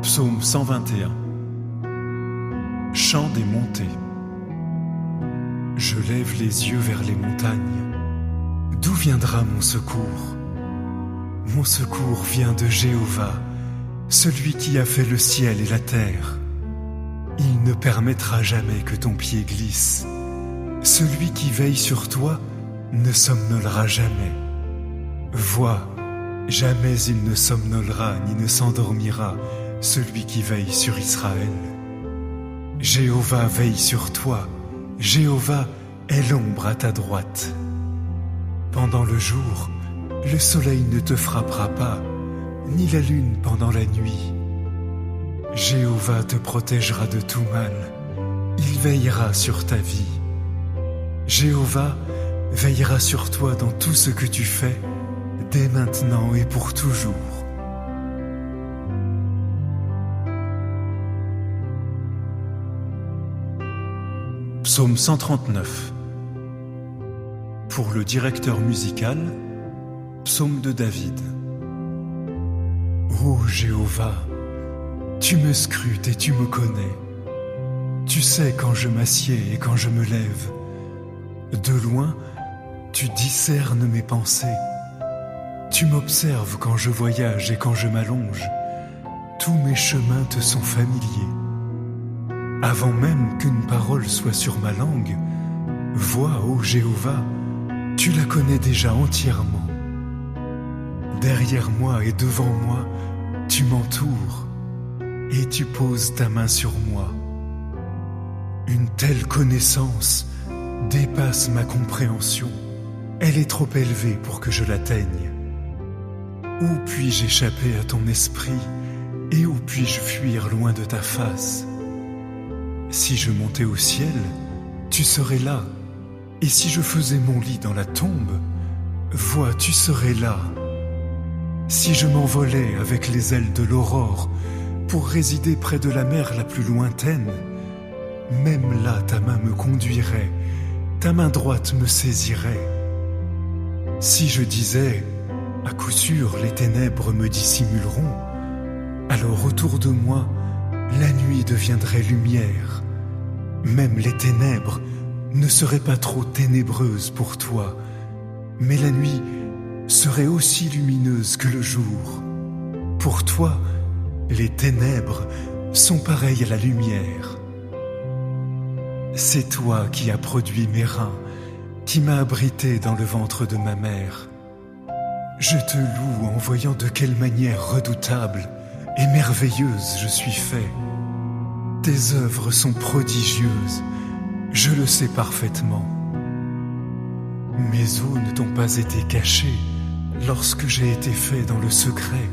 Psaume 121. Chant des montées. Je lève les yeux vers les montagnes. D'où viendra mon secours? Mon secours vient de Jéhovah, celui qui a fait le ciel et la terre. Il ne permettra jamais que ton pied glisse. Celui qui veille sur toi ne somnolera jamais. Vois, jamais il ne somnolera ni ne s'endormira, celui qui veille sur Israël. Jéhovah veille sur toi, Jéhovah est l'ombre à ta droite. Pendant le jour, le soleil ne te frappera pas, ni la lune pendant la nuit. Jéhovah te protégera de tout mal, il veillera sur ta vie. Jéhovah veillera sur toi dans tout ce que tu fais, dès maintenant et pour toujours. Psaume 139. Pour le directeur musical, psaume de David. Ô Jéhovah, tu me scrutes et tu me connais. Tu sais quand je m'assieds et quand je me lève. De loin, tu discernes mes pensées. Tu m'observes quand je voyage et quand je m'allonge. Tous mes chemins te sont familiers. Avant même qu'une parole soit sur ma langue, vois, ô Jéhovah, tu la connais déjà entièrement. Derrière moi et devant moi, tu m'entoures et tu poses ta main sur moi. Une telle connaissance dépasse ma compréhension. Elle est trop élevée pour que je l'atteigne. Où puis-je échapper à ton esprit et où puis-je fuir loin de ta face? Si je montais au ciel, tu serais là. Et si je faisais mon lit dans la tombe, vois, tu serais là. Si je m'envolais avec les ailes de l'aurore pour résider près de la mer la plus lointaine, même là ta main me conduirait, ta main droite me saisirait. Si je disais, à coup sûr les ténèbres me dissimuleront, alors autour de moi, la nuit deviendrait lumière. Même les ténèbres ne seraient pas trop ténébreuses pour toi, mais la nuit serait aussi lumineuse que le jour. Pour toi, les ténèbres sont pareilles à la lumière. C'est toi qui as produit mes reins, qui m'as abrité dans le ventre de ma mère. Je te loue en voyant de quelle manière redoutable et merveilleuse je suis fait. Tes œuvres sont prodigieuses, je le sais parfaitement. Mes os ne t'ont pas été cachés lorsque j'ai été fait dans le secret,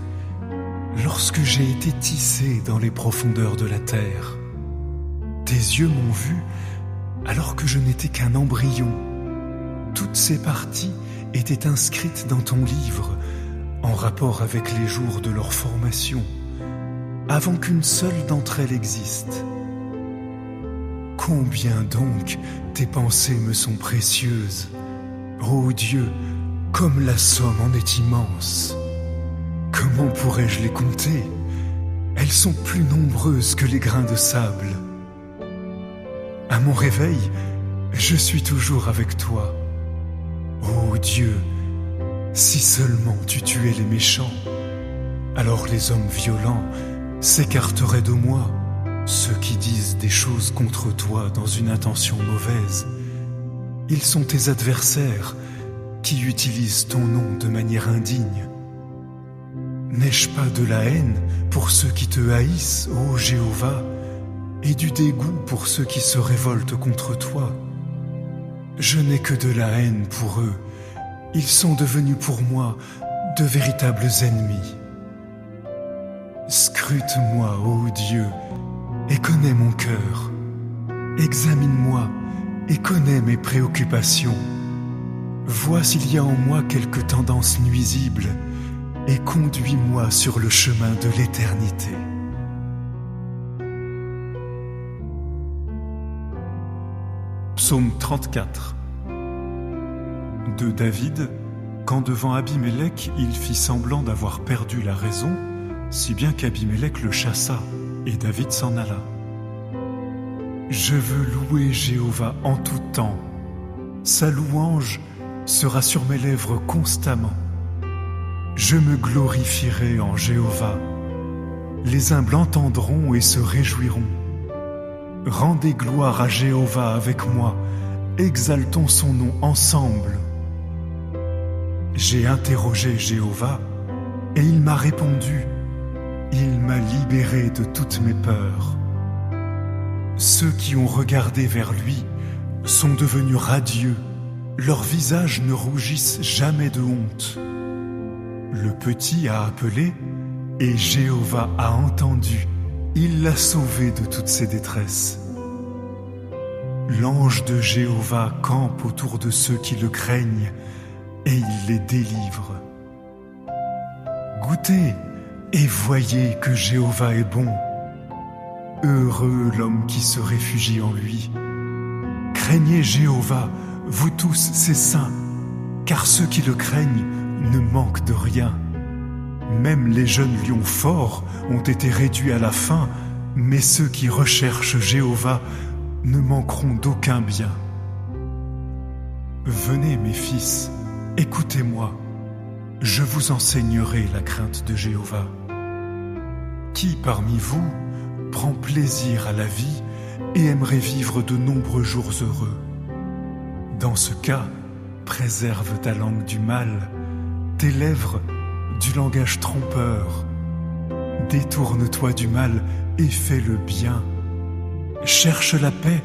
lorsque j'ai été tissé dans les profondeurs de la terre. Tes yeux m'ont vu alors que je n'étais qu'un embryon. Toutes ces parties étaient inscrites dans ton livre en rapport avec les jours de leur formation, avant qu'une seule d'entre elles existe. Combien donc tes pensées me sont précieuses, ô Dieu, comme la somme en est immense. Comment pourrais-je les compter? Elles sont plus nombreuses que les grains de sable. À mon réveil, je suis toujours avec toi. Ô Dieu, si seulement tu tuais les méchants, alors les hommes violents s'écarteraient de moi, ceux qui disent des choses contre toi dans une intention mauvaise. Ils sont tes adversaires qui utilisent ton nom de manière indigne. N'ai-je pas de la haine pour ceux qui te haïssent, ô Jéhovah, et du dégoût pour ceux qui se révoltent contre toi? Je n'ai que de la haine pour eux. Ils sont devenus pour moi de véritables ennemis. Scrute-moi, ô Dieu, et connais mon cœur. Examine-moi et connais mes préoccupations. Vois s'il y a en moi quelque tendance nuisible et conduis-moi sur le chemin de l'éternité. Psaume 34. De David, quand devant Abimélec il fit semblant d'avoir perdu la raison, si bien qu'Abimélec le chassa et David s'en alla. Je veux louer Jéhovah en tout temps. Sa louange sera sur mes lèvres constamment. Je me glorifierai en Jéhovah. Les humbles entendront et se réjouiront. Rendez gloire à Jéhovah avec moi, exaltons son nom ensemble. J'ai interrogé Jéhovah et il m'a répondu. Il m'a libéré de toutes mes peurs. Ceux qui ont regardé vers lui sont devenus radieux. Leurs visages ne rougissent jamais de honte. Le petit a appelé et Jéhovah a entendu. Il l'a sauvé de toutes ses détresses. L'ange de Jéhovah campe autour de ceux qui le craignent et il les délivre. Goûtez et voyez que Jéhovah est bon. Heureux l'homme qui se réfugie en lui. Craignez Jéhovah, vous tous ses saints, car ceux qui le craignent ne manquent de rien. Même les jeunes lions forts ont été réduits à la faim, mais ceux qui recherchent Jéhovah ne manqueront d'aucun bien. Venez mes fils, écoutez-moi, je vous enseignerai la crainte de Jéhovah. Qui parmi vous prend plaisir à la vie et aimerait vivre de nombreux jours heureux? Dans ce cas, préserve ta langue du mal, tes lèvres du langage trompeur. Détourne-toi du mal et fais le bien. Cherche la paix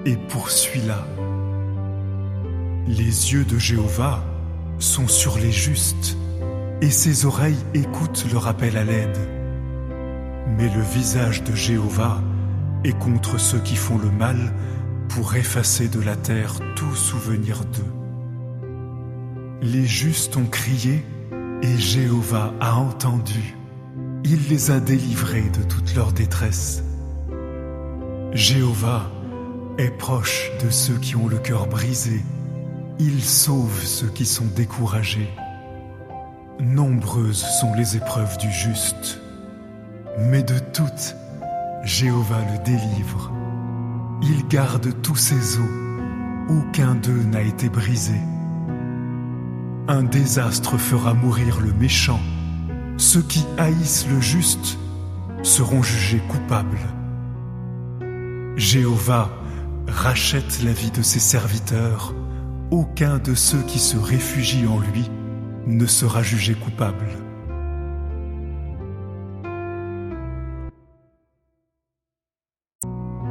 et poursuis-la. Les yeux de Jéhovah sont sur les justes et ses oreilles écoutent leur appel à l'aide. Mais le visage de Jéhovah est contre ceux qui font le mal pour effacer de la terre tout souvenir d'eux. Les justes ont crié et Jéhovah a entendu. Il les a délivrés de toute leur détresse. Jéhovah est proche de ceux qui ont le cœur brisé. Il sauve ceux qui sont découragés. Nombreuses sont les épreuves du juste, mais de toutes, Jéhovah le délivre. Il garde tous ses os, aucun d'eux n'a été brisé. Un désastre fera mourir le méchant. Ceux qui haïssent le juste seront jugés coupables. Jéhovah rachète la vie de ses serviteurs. Aucun de ceux qui se réfugient en lui ne sera jugé coupable.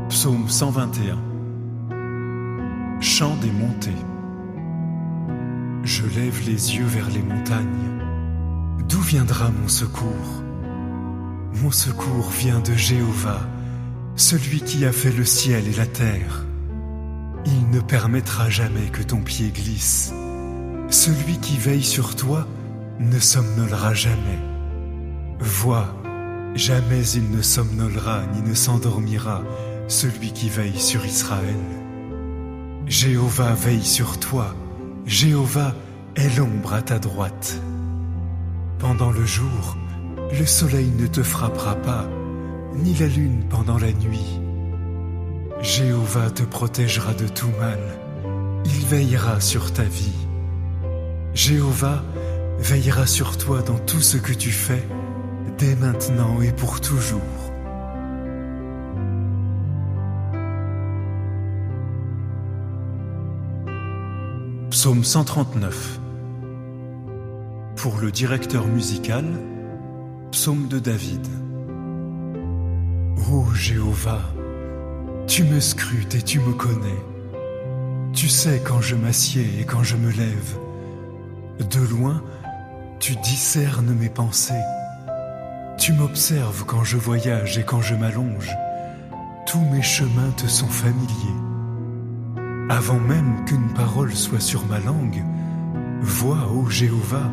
Psaume 121. Chant des montées. Je lève les yeux vers les montagnes. D'où viendra mon secours? Mon secours vient de Jéhovah, celui qui a fait le ciel et la terre. Il ne permettra jamais que ton pied glisse. Celui qui veille sur toi ne somnolera jamais. Vois, jamais il ne somnolera ni ne s'endormira, celui qui veille sur Israël. Jéhovah veille sur toi, Jéhovah est l'ombre à ta droite. Pendant le jour, le soleil ne te frappera pas, ni la lune pendant la nuit. Jéhovah te protégera de tout mal, il veillera sur ta vie. Jéhovah veillera sur toi dans tout ce que tu fais, dès maintenant et pour toujours. Psaume 139. Pour le directeur musical, psaume de David. Ô Jéhovah, tu me scrutes et tu me connais. Tu sais quand je m'assieds et quand je me lève. De loin, tu discernes mes pensées. Tu m'observes quand je voyage et quand je m'allonge. Tous mes chemins te sont familiers. Avant même qu'une parole soit sur ma langue, vois, ô Jéhovah,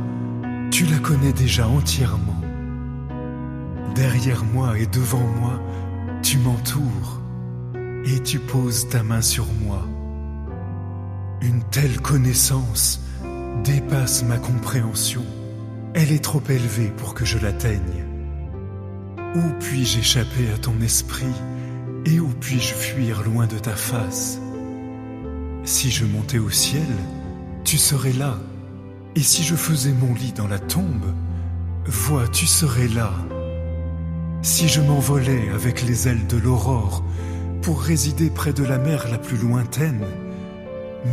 tu la connais déjà entièrement. Derrière moi et devant moi, tu m'entoures et tu poses ta main sur moi. Une telle connaissance dépasse ma compréhension. Elle est trop élevée pour que je l'atteigne. Où puis-je échapper à ton esprit et où puis-je fuir loin de ta face? Si je montais au ciel, tu serais là, et si je faisais mon lit dans la tombe, vois, tu serais là. Si je m'envolais avec les ailes de l'aurore pour résider près de la mer la plus lointaine,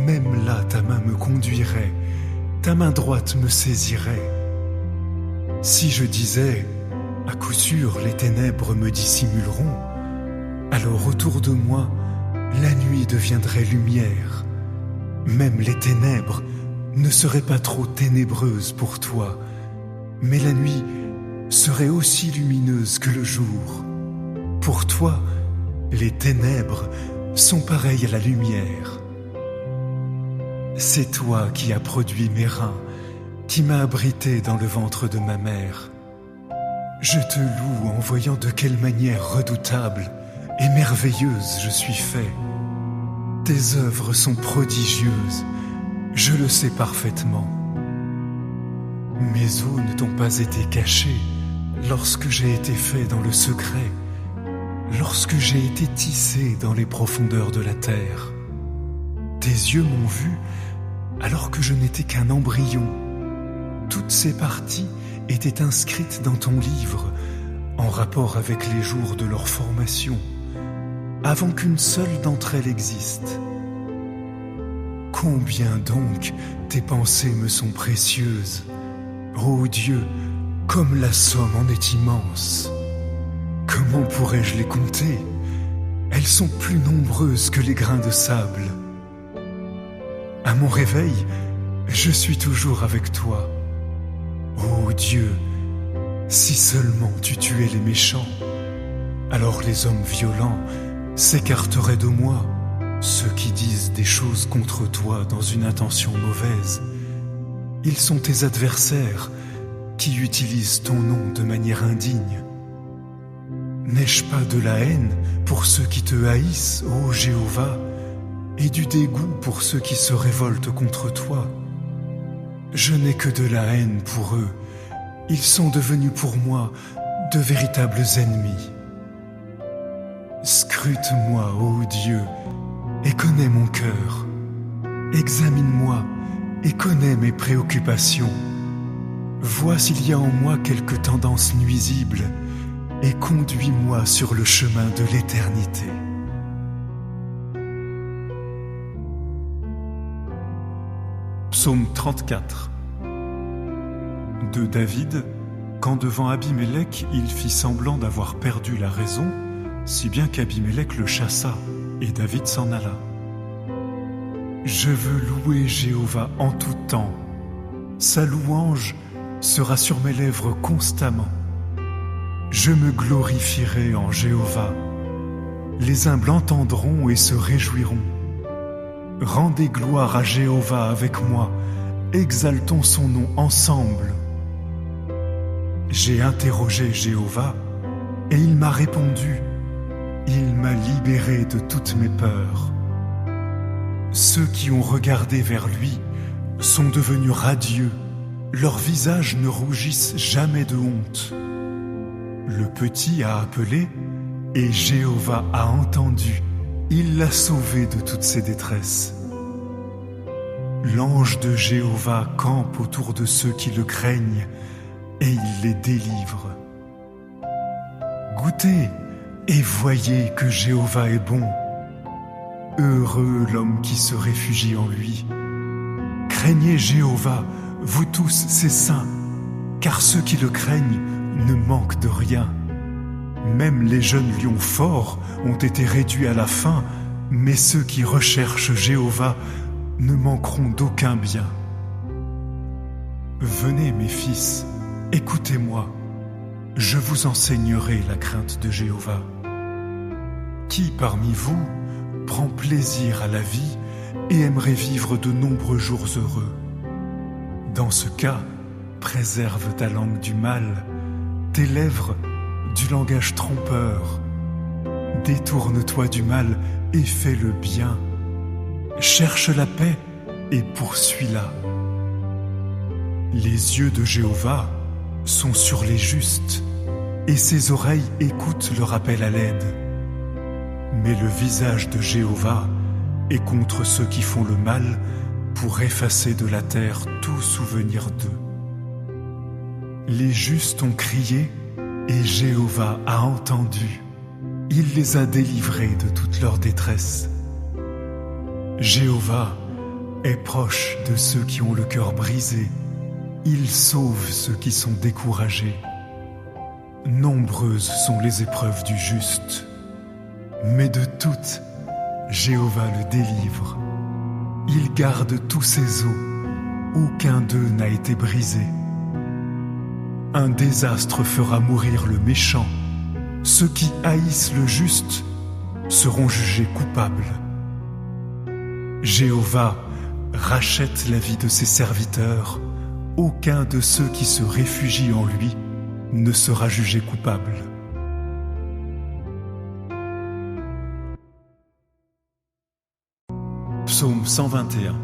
même là ta main me conduirait, ta main droite me saisirait. Si je disais, à coup sûr les ténèbres me dissimuleront, alors autour de moi, la nuit deviendrait lumière. Même les ténèbres ne seraient pas trop ténébreuses pour toi, mais la nuit serait aussi lumineuse que le jour. Pour toi, les ténèbres sont pareilles à la lumière. C'est toi qui as produit mes reins, qui m'as abrité dans le ventre de ma mère. Je te loue en voyant de quelle manière redoutable et merveilleuse je suis fait. Tes œuvres sont prodigieuses, je le sais parfaitement. Mes os ne t'ont pas été cachés lorsque j'ai été fait dans le secret, lorsque j'ai été tissé dans les profondeurs de la terre. Tes yeux m'ont vu alors que je n'étais qu'un embryon. Toutes ces parties étaient inscrites dans ton livre en rapport avec les jours de leur formation, avant qu'une seule d'entre elles existe. Combien donc tes pensées me sont précieuses, ô Dieu, comme la somme en est immense. Comment pourrais-je les compter? Elles sont plus nombreuses que les grains de sable. À mon réveil, je suis toujours avec toi. Ô Dieu, si seulement tu tuais les méchants, alors les hommes violents s'écarteraient de moi, ceux qui disent des choses contre toi dans une intention mauvaise. Ils sont tes adversaires qui utilisent ton nom de manière indigne. N'ai-je pas de la haine pour ceux qui te haïssent, ô Jéhovah, et du dégoût pour ceux qui se révoltent contre toi? Je n'ai que de la haine pour eux. Ils sont devenus pour moi de véritables ennemis. Scrute-moi, ô Dieu, et connais mon cœur. Examine-moi et connais mes préoccupations. Vois s'il y a en moi quelque tendance nuisible et conduis-moi sur le chemin de l'éternité. Psaume 34 de David, quand devant Abimélec il fit semblant d'avoir perdu la raison, si bien qu'Abimélec le chassa, et David s'en alla. Je veux louer Jéhovah en tout temps. Sa louange sera sur mes lèvres constamment. Je me glorifierai en Jéhovah. Les humbles entendront et se réjouiront. Rendez gloire à Jéhovah avec moi, exaltons son nom ensemble. J'ai interrogé Jéhovah et il m'a répondu. Il m'a libéré de toutes mes peurs. Ceux qui ont regardé vers lui sont devenus radieux. Leurs visages ne rougissent jamais de honte. Le petit a appelé et Jéhovah a entendu. Il l'a sauvé de toutes ses détresses. L'ange de Jéhovah campe autour de ceux qui le craignent et il les délivre. Goûtez et voyez que Jéhovah est bon. Heureux l'homme qui se réfugie en lui. Craignez Jéhovah, vous tous ses saints, car ceux qui le craignent ne manquent de rien. Même les jeunes lions forts ont été réduits à la faim, mais ceux qui recherchent Jéhovah ne manqueront d'aucun bien. Venez, mes fils, écoutez-moi, je vous enseignerai la crainte de Jéhovah. Qui parmi vous prend plaisir à la vie et aimerait vivre de nombreux jours heureux? Dans ce cas, préserve ta langue du mal, tes lèvres du langage trompeur. Détourne-toi du mal et fais le bien. Cherche la paix et poursuis-la. Les yeux de Jéhovah sont sur les justes, et ses oreilles écoutent le rappel à l'aide. Mais le visage de Jéhovah est contre ceux qui font le mal pour effacer de la terre tout souvenir d'eux. Les justes ont crié et Jéhovah a entendu. Il les a délivrés de toute leur détresse. Jéhovah est proche de ceux qui ont le cœur brisé. Il sauve ceux qui sont découragés. Nombreuses sont les épreuves du juste, mais de toutes, Jéhovah le délivre. Il garde tous ses os, aucun d'eux n'a été brisé. Un désastre fera mourir le méchant. Ceux qui haïssent le juste seront jugés coupables. Jéhovah rachète la vie de ses serviteurs. Aucun de ceux qui se réfugient en lui ne sera jugé coupable. Psaume 121.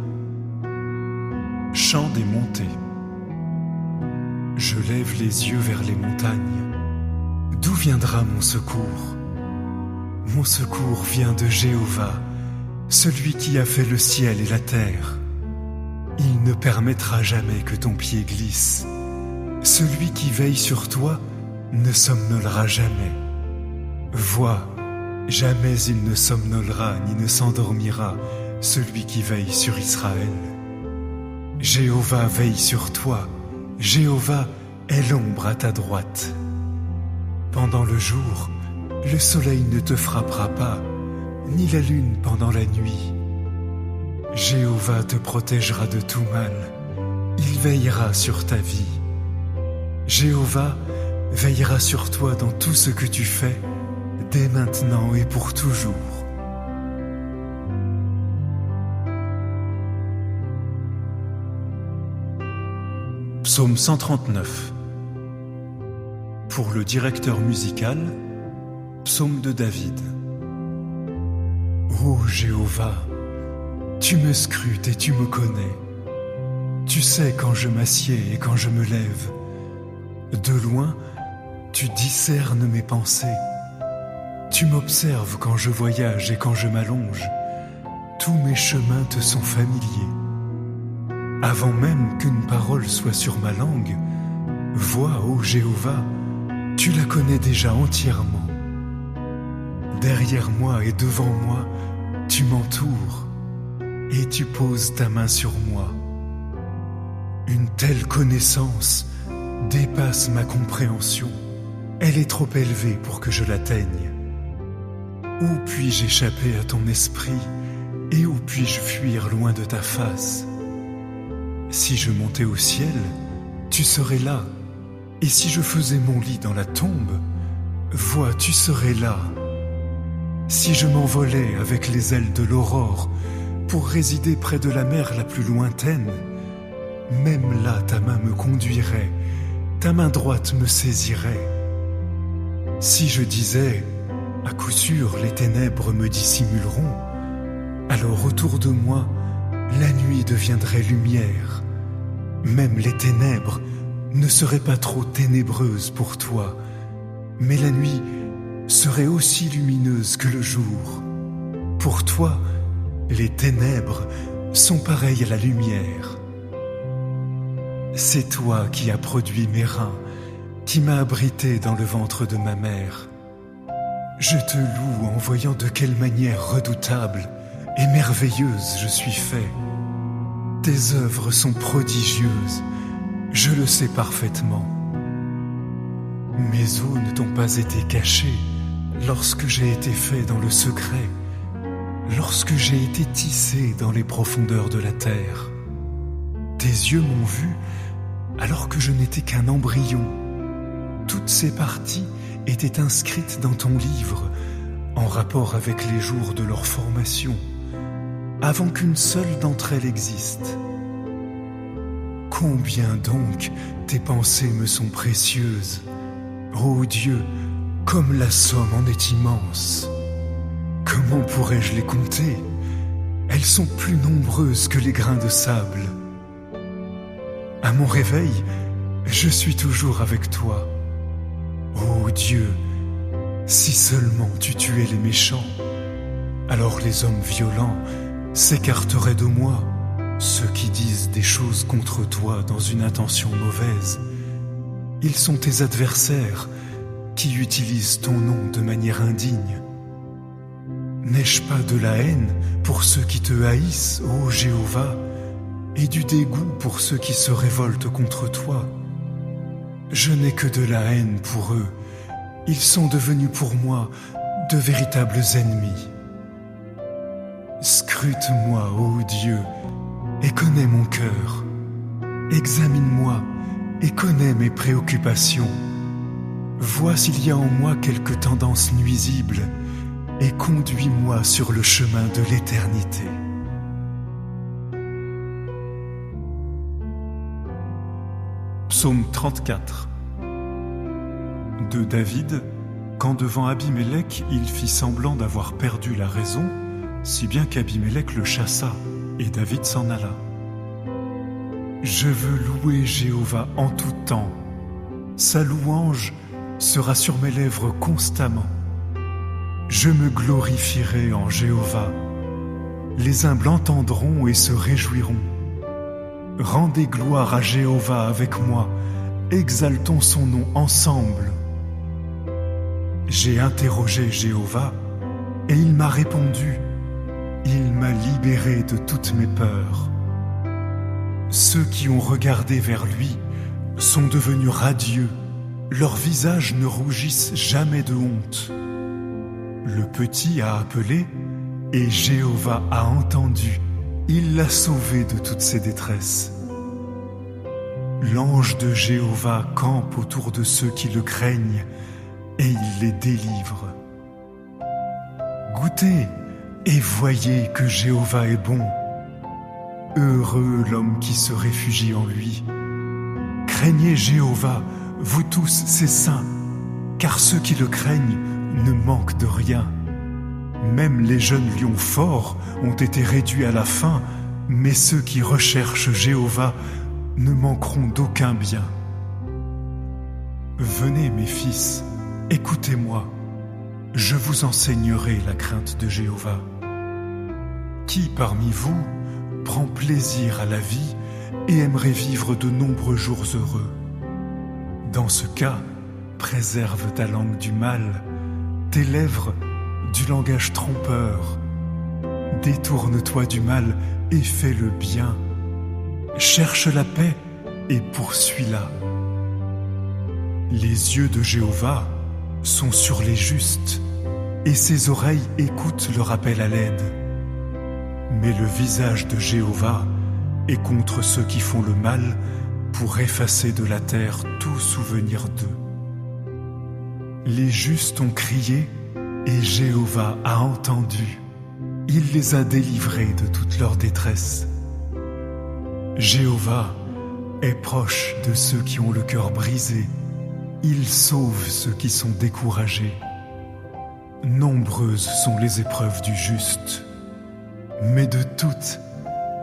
Chant des montées. Je lève les yeux vers les montagnes. D'où viendra mon secours? Mon secours vient de Jéhovah, celui qui a fait le ciel et la terre. Il ne permettra jamais que ton pied glisse. Celui qui veille sur toi ne somnolera jamais. Vois, jamais il ne somnolera ni ne s'endormira, celui qui veille sur Israël. Jéhovah veille sur toi, Jéhovah est l'ombre à ta droite. Pendant le jour, le soleil ne te frappera pas, ni la lune pendant la nuit. Jéhovah te protégera de tout mal, il veillera sur ta vie. Jéhovah veillera sur toi dans tout ce que tu fais, dès maintenant et pour toujours. Psaume 139. Pour le directeur musical, psaume de David. Ô Jéhovah, tu me scrutes et tu me connais. Tu sais quand je m'assieds et quand je me lève. De loin, tu discernes mes pensées. Tu m'observes quand je voyage et quand je m'allonge. Tous mes chemins te sont familiers. Avant même qu'une parole soit sur ma langue, vois, ô Jéhovah, tu la connais déjà entièrement. Derrière moi et devant moi, tu m'entoures et tu poses ta main sur moi. Une telle connaissance dépasse ma compréhension. Elle est trop élevée pour que je l'atteigne. Où puis-je échapper à ton esprit et où puis-je fuir loin de ta face? Si je montais au ciel, tu serais là. Et si je faisais mon lit dans la tombe, vois, tu serais là. Si je m'envolais avec les ailes de l'aurore pour résider près de la mer la plus lointaine, même là ta main me conduirait, ta main droite me saisirait. Si je disais, à coup sûr les ténèbres me dissimuleront, alors autour de moi, la nuit deviendrait lumière. Même les ténèbres ne seraient pas trop ténébreuses pour toi, mais la nuit serait aussi lumineuse que le jour. Pour toi, les ténèbres sont pareilles à la lumière. C'est toi qui as produit mes reins, qui m'as abrité dans le ventre de ma mère. Je te loue en voyant de quelle manière redoutable et merveilleuse je suis fait. Tes œuvres sont prodigieuses, je le sais parfaitement. Mes os ne t'ont pas été cachés lorsque j'ai été fait dans le secret, lorsque j'ai été tissé dans les profondeurs de la terre. Tes yeux m'ont vu alors que je n'étais qu'un embryon. Toutes ces parties étaient inscrites dans ton livre, en rapport avec les jours de leur formation, avant qu'une seule d'entre elles existe. Combien donc tes pensées me sont précieuses. Ô Dieu, comme la somme en est immense. Comment pourrais-je les compter? Elles sont plus nombreuses que les grains de sable. À mon réveil, je suis toujours avec toi. Ô Dieu, si seulement tu tuais les méchants, alors les hommes violents s'écarteraient de moi, ceux qui disent des choses contre toi dans une intention mauvaise. Ils sont tes adversaires qui utilisent ton nom de manière indigne. N'ai-je pas de la haine pour ceux qui te haïssent, ô Jéhovah, et du dégoût pour ceux qui se révoltent contre toi? Je n'ai que de la haine pour eux. Ils sont devenus pour moi de véritables ennemis. Scrute-moi, ô Dieu, et connais mon cœur. Examine-moi et connais mes préoccupations. Vois s'il y a en moi quelque tendance nuisible et conduis-moi sur le chemin de l'éternité. Psaume 34. De David, quand devant Abimélec, il fit semblant d'avoir perdu la raison, si bien qu'Abimélec le chassa, et David s'en alla. Je veux louer Jéhovah en tout temps. Sa louange sera sur mes lèvres constamment. Je me glorifierai en Jéhovah. Les humbles entendront et se réjouiront. Rendez gloire à Jéhovah avec moi, exaltons son nom ensemble. J'ai interrogé Jéhovah, et il m'a répondu. Il m'a libéré de toutes mes peurs. Ceux qui ont regardé vers lui sont devenus radieux, leurs visages ne rougissent jamais de honte. Le petit a appelé, et Jéhovah a entendu. Il l'a sauvé de toutes ses détresses. L'ange de Jéhovah campe autour de ceux qui le craignent, et il les délivre. Goûtez et voyez que Jéhovah est bon. Heureux l'homme qui se réfugie en lui. Craignez Jéhovah, vous tous ses saints, car ceux qui le craignent ne manquent de rien. Même les jeunes lions forts ont été réduits à la faim, mais ceux qui recherchent Jéhovah ne manqueront d'aucun bien. Venez, mes fils, écoutez-moi, je vous enseignerai la crainte de Jéhovah. Qui parmi vous prend plaisir à la vie et aimerait vivre de nombreux jours heureux? Dans ce cas, préserve ta langue du mal, tes lèvres du langage trompeur. Détourne-toi du mal et fais le bien. Cherche la paix et poursuis-la. Les yeux de Jéhovah sont sur les justes, et ses oreilles écoutent leur appel à l'aide. Mais le visage de Jéhovah est contre ceux qui font le mal, pour effacer de la terre tout souvenir d'eux. Les justes ont crié, et Jéhovah a entendu. Il les a délivrés de toute leur détresse. Jéhovah est proche de ceux qui ont le cœur brisé. Il sauve ceux qui sont découragés. Nombreuses sont les épreuves du juste, mais de toutes,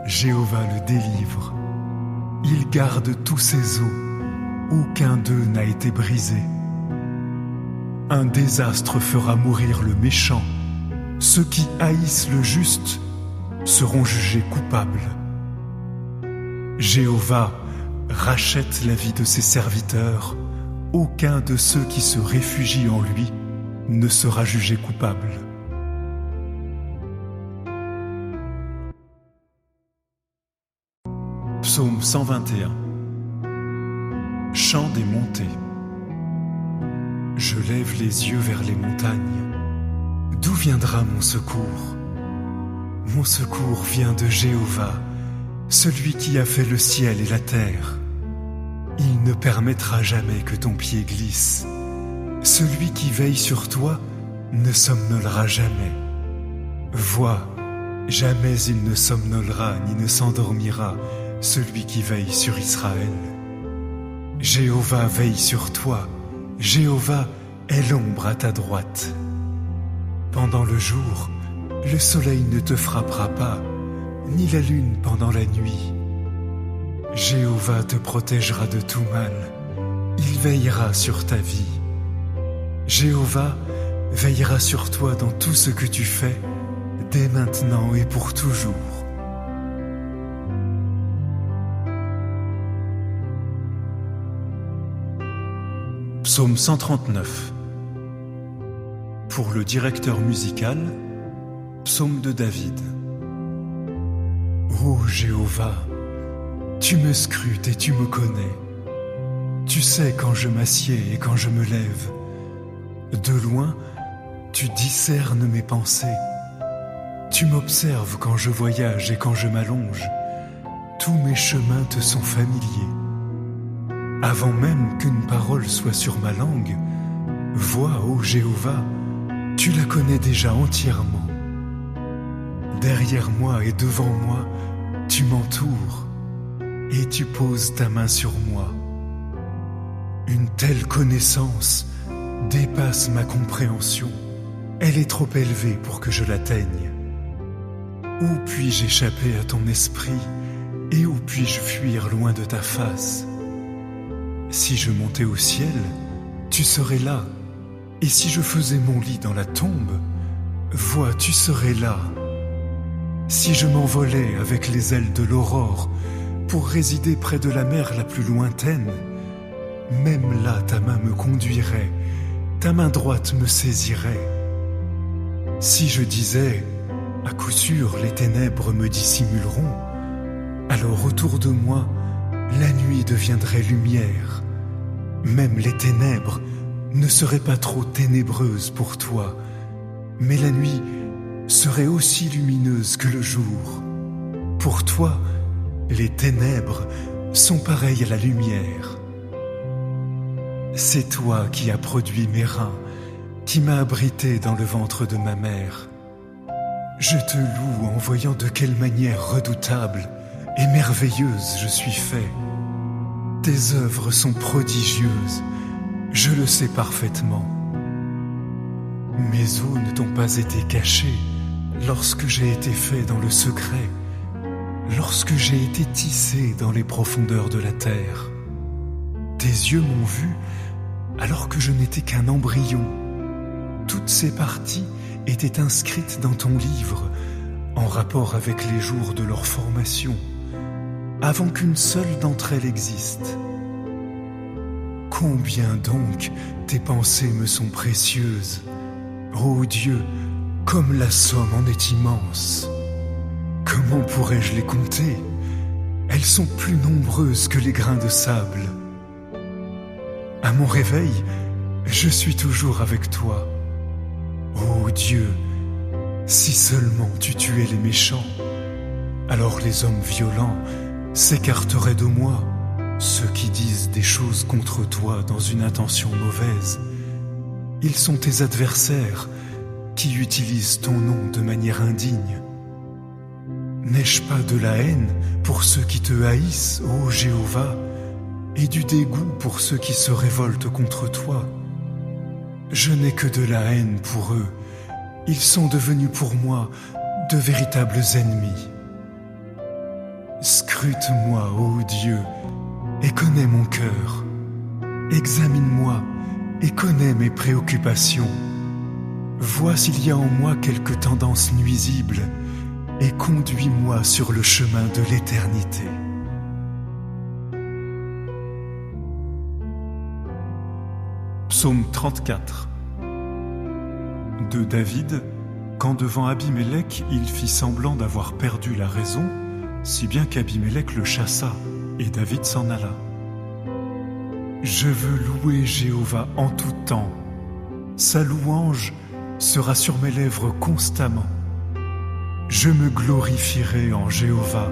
Jéhovah le délivre. Il garde tous ses os, aucun d'eux n'a été brisé. Un désastre fera mourir le méchant. Ceux qui haïssent le juste seront jugés coupables. Jéhovah rachète la vie de ses serviteurs. Aucun de ceux qui se réfugient en lui ne sera jugé coupable. Psaume 121. Chant des montées. Je lève les yeux vers les montagnes. D'où viendra mon secours? Mon secours vient de Jéhovah, celui qui a fait le ciel et la terre. Il ne permettra jamais que ton pied glisse. Celui qui veille sur toi ne somnolera jamais. Vois, jamais il ne somnolera ni ne s'endormira, celui qui veille sur Israël. Jéhovah veille sur toi, Jéhovah est l'ombre à ta droite. Pendant le jour, le soleil ne te frappera pas, ni la lune pendant la nuit. Jéhovah te protégera de tout mal, il veillera sur ta vie. Jéhovah veillera sur toi dans tout ce que tu fais, dès maintenant et pour toujours. Psaume 139. Pour le directeur musical, Psaume de David. Ô Jéhovah, tu me scrutes et tu me connais. Tu sais quand je m'assieds et quand je me lève. De loin, tu discernes mes pensées. Tu m'observes quand je voyage et quand je m'allonge. Tous mes chemins te sont familiers. Avant même qu'une parole soit sur ma langue, vois, ô Jéhovah, tu la connais déjà entièrement. Derrière moi et devant moi, tu m'entoures et tu poses ta main sur moi. Une telle connaissance dépasse ma compréhension. Elle est trop élevée pour que je l'atteigne. Où puis-je échapper à ton esprit et où puis-je fuir loin de ta face? Si je montais au ciel, tu serais là. Et si je faisais mon lit dans la tombe, vois, tu serais là. Si je m'envolais avec les ailes de l'aurore pour résider près de la mer la plus lointaine, même là ta main me conduirait, ta main droite me saisirait. Si je disais, à coup sûr les ténèbres me dissimuleront, alors autour de moi, la nuit deviendrait lumière. Même les ténèbres ne seraient pas trop ténébreuses pour toi, mais la nuit serait aussi lumineuse que le jour. Pour toi, les ténèbres sont pareilles à la lumière. C'est toi qui as produit mes reins, qui m'as abrité dans le ventre de ma mère. Je te loue en voyant de quelle manière redoutable et merveilleuse je suis fait. Tes œuvres sont prodigieuses, je le sais parfaitement. Mes os ne t'ont pas été cachés lorsque j'ai été fait dans le secret, lorsque j'ai été tissé dans les profondeurs de la terre. Tes yeux m'ont vu alors que je n'étais qu'un embryon. Toutes ces parties étaient inscrites dans ton livre, en rapport avec les jours de leur formation, avant qu'une seule d'entre elles existe. Combien donc tes pensées me sont précieuses, ô Dieu, comme la somme en est immense. Comment pourrais-je les compter? Elles sont plus nombreuses que les grains de sable. À mon réveil, je suis toujours avec toi. Ô Dieu, si seulement tu tuais les méchants, alors les hommes violents s'écarteraient de moi, ceux qui disent des choses contre toi dans une intention mauvaise. Ils sont tes adversaires qui utilisent ton nom de manière indigne. N'ai-je pas de la haine pour ceux qui te haïssent, ô Jéhovah, et du dégoût pour ceux qui se révoltent contre toi? Je n'ai que de la haine pour eux. Ils sont devenus pour moi de véritables ennemis. Scrute-moi, ô Dieu, et connais mon cœur. Examine-moi et connais mes préoccupations. Vois s'il y a en moi quelque tendance nuisible et conduis-moi sur le chemin de l'éternité. Psaume 34. De David, quand devant Abimélec, il fit semblant d'avoir perdu la raison, si bien qu'Abimélec le chassa, et David s'en alla. Je veux louer Jéhovah en tout temps. Sa louange sera sur mes lèvres constamment. Je me glorifierai en Jéhovah.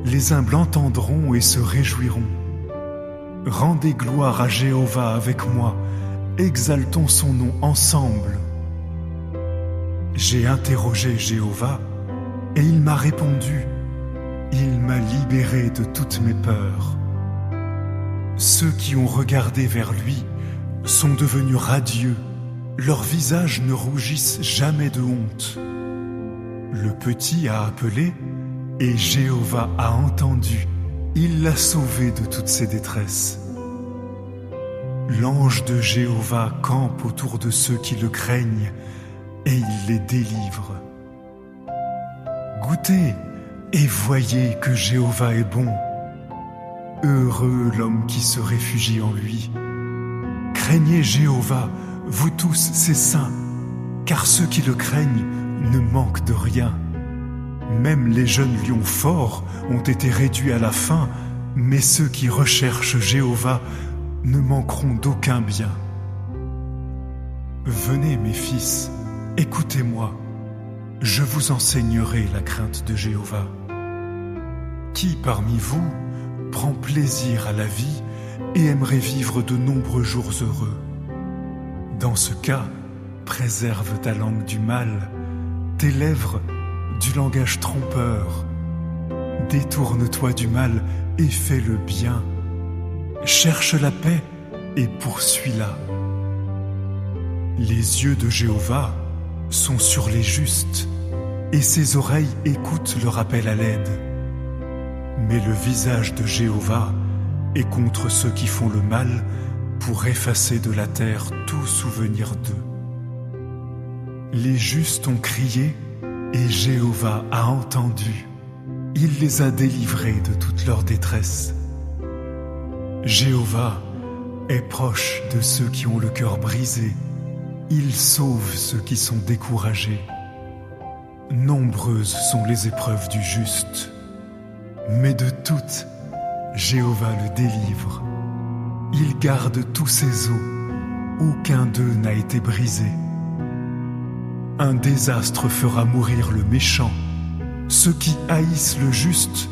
Les humbles entendront et se réjouiront. Rendez gloire à Jéhovah avec moi, exaltons son nom ensemble. J'ai interrogé Jéhovah, et il m'a répondu. Il m'a libéré de toutes mes peurs. Ceux qui ont regardé vers lui sont devenus radieux. Leurs visages ne rougissent jamais de honte. Le petit a appelé, et Jéhovah a entendu. Il l'a sauvé de toutes ses détresses. L'ange de Jéhovah campe autour de ceux qui le craignent et il les délivre. Goûtez et voyez que Jéhovah est bon. Heureux l'homme qui se réfugie en lui. Craignez Jéhovah, vous tous ses saints, car ceux qui le craignent ne manquent de rien. Même les jeunes lions forts ont été réduits à la faim, mais ceux qui recherchent Jéhovah ne manqueront d'aucun bien. Venez mes fils, écoutez-moi, je vous enseignerai la crainte de Jéhovah. Qui parmi vous prend plaisir à la vie et aimerait vivre de nombreux jours heureux? Dans ce cas, préserve ta langue du mal, tes lèvres du langage trompeur. Détourne-toi du mal et fais le bien. Cherche la paix et poursuis-la. Les yeux de Jéhovah sont sur les justes et ses oreilles écoutent leur appel à l'aide. Mais le visage de Jéhovah est contre ceux qui font le mal pour effacer de la terre tout souvenir d'eux. Les justes ont crié et Jéhovah a entendu. Il les a délivrés de toute leur détresse. Jéhovah est proche de ceux qui ont le cœur brisé. Il sauve ceux qui sont découragés. Nombreuses sont les épreuves du juste, mais de toutes, Jéhovah le délivre. Il garde tous ses os, aucun d'eux n'a été brisé. Un désastre fera mourir le méchant. Ceux qui haïssent le juste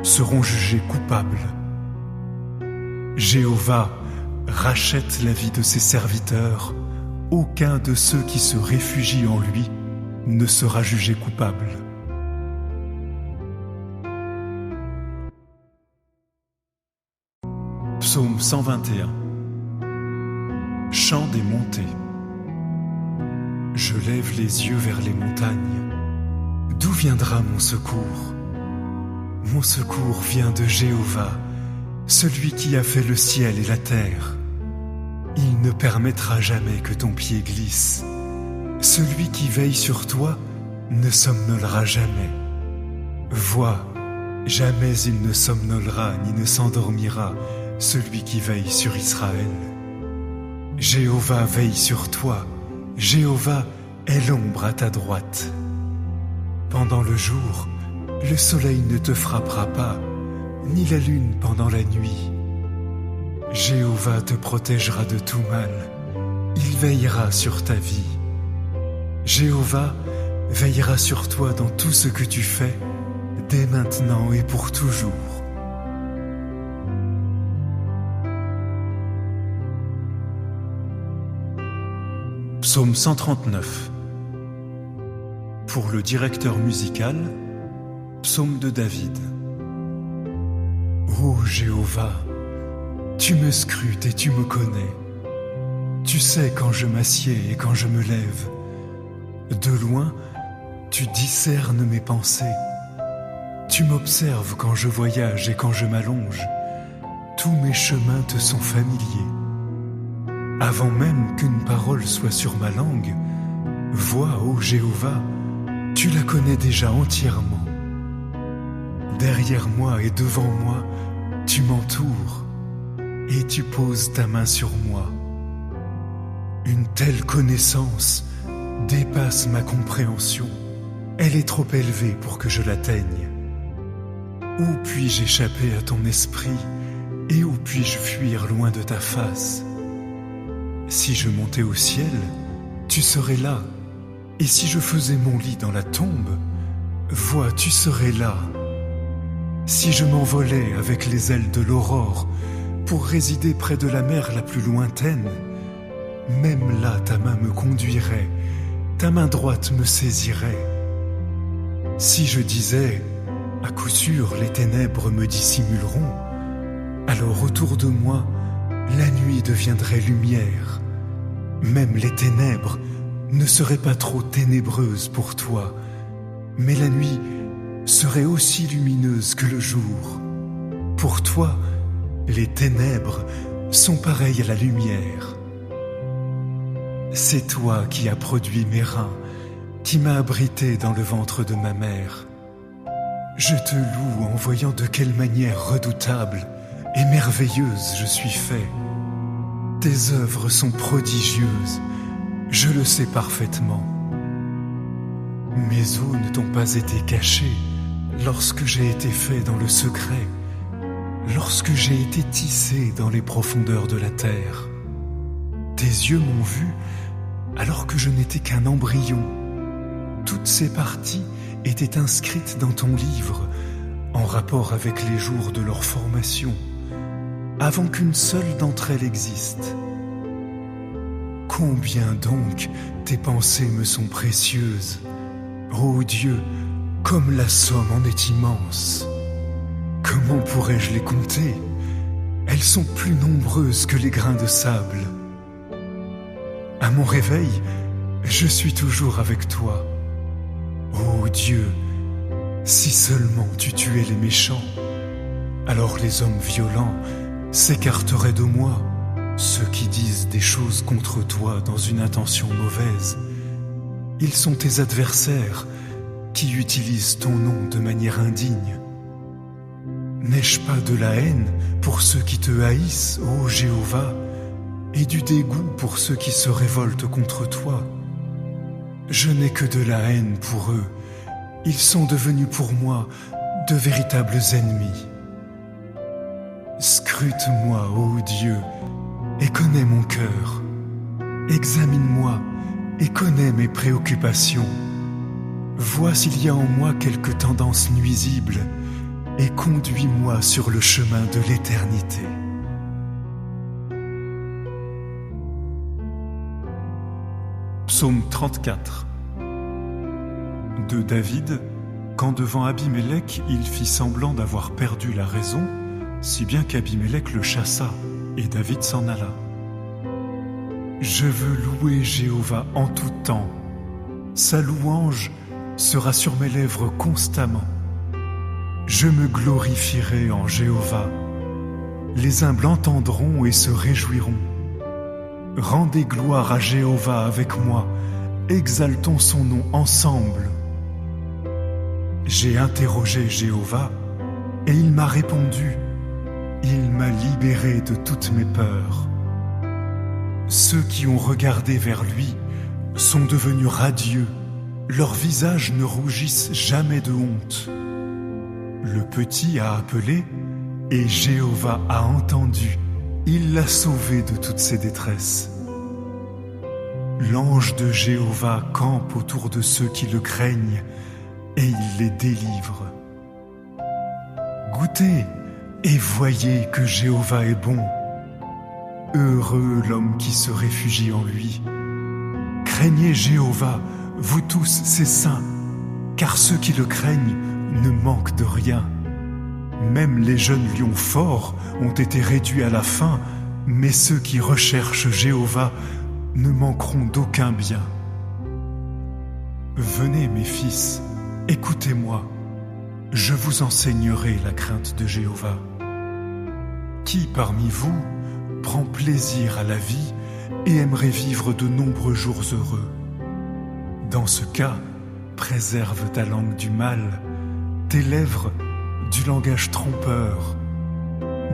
seront jugés coupables. Jéhovah rachète la vie de ses serviteurs. Aucun de ceux qui se réfugient en lui ne sera jugé coupable. Psaume 121. Chant des montées. Je lève les yeux vers les montagnes. D'où viendra mon secours? Mon secours vient de Jéhovah, celui qui a fait le ciel et la terre. Il ne permettra jamais que ton pied glisse. Celui qui veille sur toi ne somnolera jamais. Vois, jamais il ne somnolera ni ne s'endormira, celui qui veille sur Israël. Jéhovah veille sur toi, Jéhovah est l'ombre à ta droite. Pendant le jour, le soleil ne te frappera pas, ni la lune pendant la nuit. Jéhovah te protégera de tout mal, il veillera sur ta vie. Jéhovah veillera sur toi dans tout ce que tu fais, dès maintenant et pour toujours. Psaume 139. Pour le directeur musical, psaume de David. Ô Jéhovah, tu me scrutes et tu me connais. Tu sais quand je m'assieds et quand je me lève. De loin, tu discernes mes pensées. Tu m'observes quand je voyage et quand je m'allonge. Tous mes chemins te sont familiers. Avant même qu'une parole soit sur ma langue, vois, ô Jéhovah, tu la connais déjà entièrement. Derrière moi et devant moi, tu m'entoures et tu poses ta main sur moi. Une telle connaissance dépasse ma compréhension. Elle est trop élevée pour que je l'atteigne. Où puis-je échapper à ton esprit et où puis-je fuir loin de ta face? Si je montais au ciel, tu serais là. Et si je faisais mon lit dans la tombe, vois, tu serais là. Si je m'envolais avec les ailes de l'aurore pour résider près de la mer la plus lointaine, même là ta main me conduirait, ta main droite me saisirait. Si je disais, à coup sûr les ténèbres me dissimuleront, alors autour de moi, la nuit deviendrait lumière. Même les ténèbres ne seraient pas trop ténébreuses pour toi, mais la nuit serait aussi lumineuse que le jour. Pour toi, les ténèbres sont pareils à la lumière. C'est toi qui as produit mes reins, qui m'as abrité dans le ventre de ma mère. Je te loue en voyant de quelle manière redoutable et merveilleuse je suis fait. Tes œuvres sont prodigieuses, je le sais parfaitement. Mes os ne t'ont pas été cachés lorsque j'ai été fait dans le secret, lorsque j'ai été tissé dans les profondeurs de la terre. Tes yeux m'ont vu alors que je n'étais qu'un embryon. Toutes ces parties étaient inscrites dans ton livre en rapport avec les jours de leur formation, avant qu'une seule d'entre elles existe. Combien donc tes pensées me sont précieuses, ô Dieu, comme la somme en est immense. Comment pourrais-je les compter? Elles sont plus nombreuses que les grains de sable. À mon réveil, je suis toujours avec toi. Ô Dieu, si seulement tu tuais les méchants, alors les hommes violents s'écarteraient de moi, ceux qui disent des choses contre toi dans une intention mauvaise. Ils sont tes adversaires qui utilisent ton nom de manière indigne. N'ai-je pas de la haine pour ceux qui te haïssent, ô Jéhovah, et du dégoût pour ceux qui se révoltent contre toi? Je n'ai que de la haine pour eux. Ils sont devenus pour moi de véritables ennemis. Scrute-moi, ô Dieu, et connais mon cœur. Examine-moi et connais mes préoccupations. Vois s'il y a en moi quelque tendance nuisible et conduis-moi sur le chemin de l'éternité. Psaume 34. De David, quand devant Abimélec, il fit semblant d'avoir perdu la raison, si bien qu'Abimélec le chassa, et David s'en alla. Je veux louer Jéhovah en tout temps. Sa louange sera sur mes lèvres constamment. Je me glorifierai en Jéhovah. Les humbles entendront et se réjouiront. Rendez gloire à Jéhovah avec moi, exaltons son nom ensemble. J'ai interrogé Jéhovah, et il m'a répondu. Il m'a libéré de toutes mes peurs. Ceux qui ont regardé vers lui sont devenus radieux, leurs visages ne rougissent jamais de honte. Le petit a appelé, et Jéhovah a entendu. Il l'a sauvé de toutes ses détresses. L'ange de Jéhovah campe autour de ceux qui le craignent, et il les délivre. Goûtez et voyez que Jéhovah est bon. Heureux l'homme qui se réfugie en lui. Craignez Jéhovah, vous tous ses saints, car ceux qui le craignent ne manquent de rien. Même les jeunes lions forts ont été réduits à la faim, mais ceux qui recherchent Jéhovah ne manqueront d'aucun bien. Venez, mes fils, écoutez-moi, je vous enseignerai la crainte de Jéhovah. Qui parmi vous prend plaisir à la vie et aimerait vivre de nombreux jours heureux? Dans ce cas, préserve ta langue du mal, tes lèvres du langage trompeur.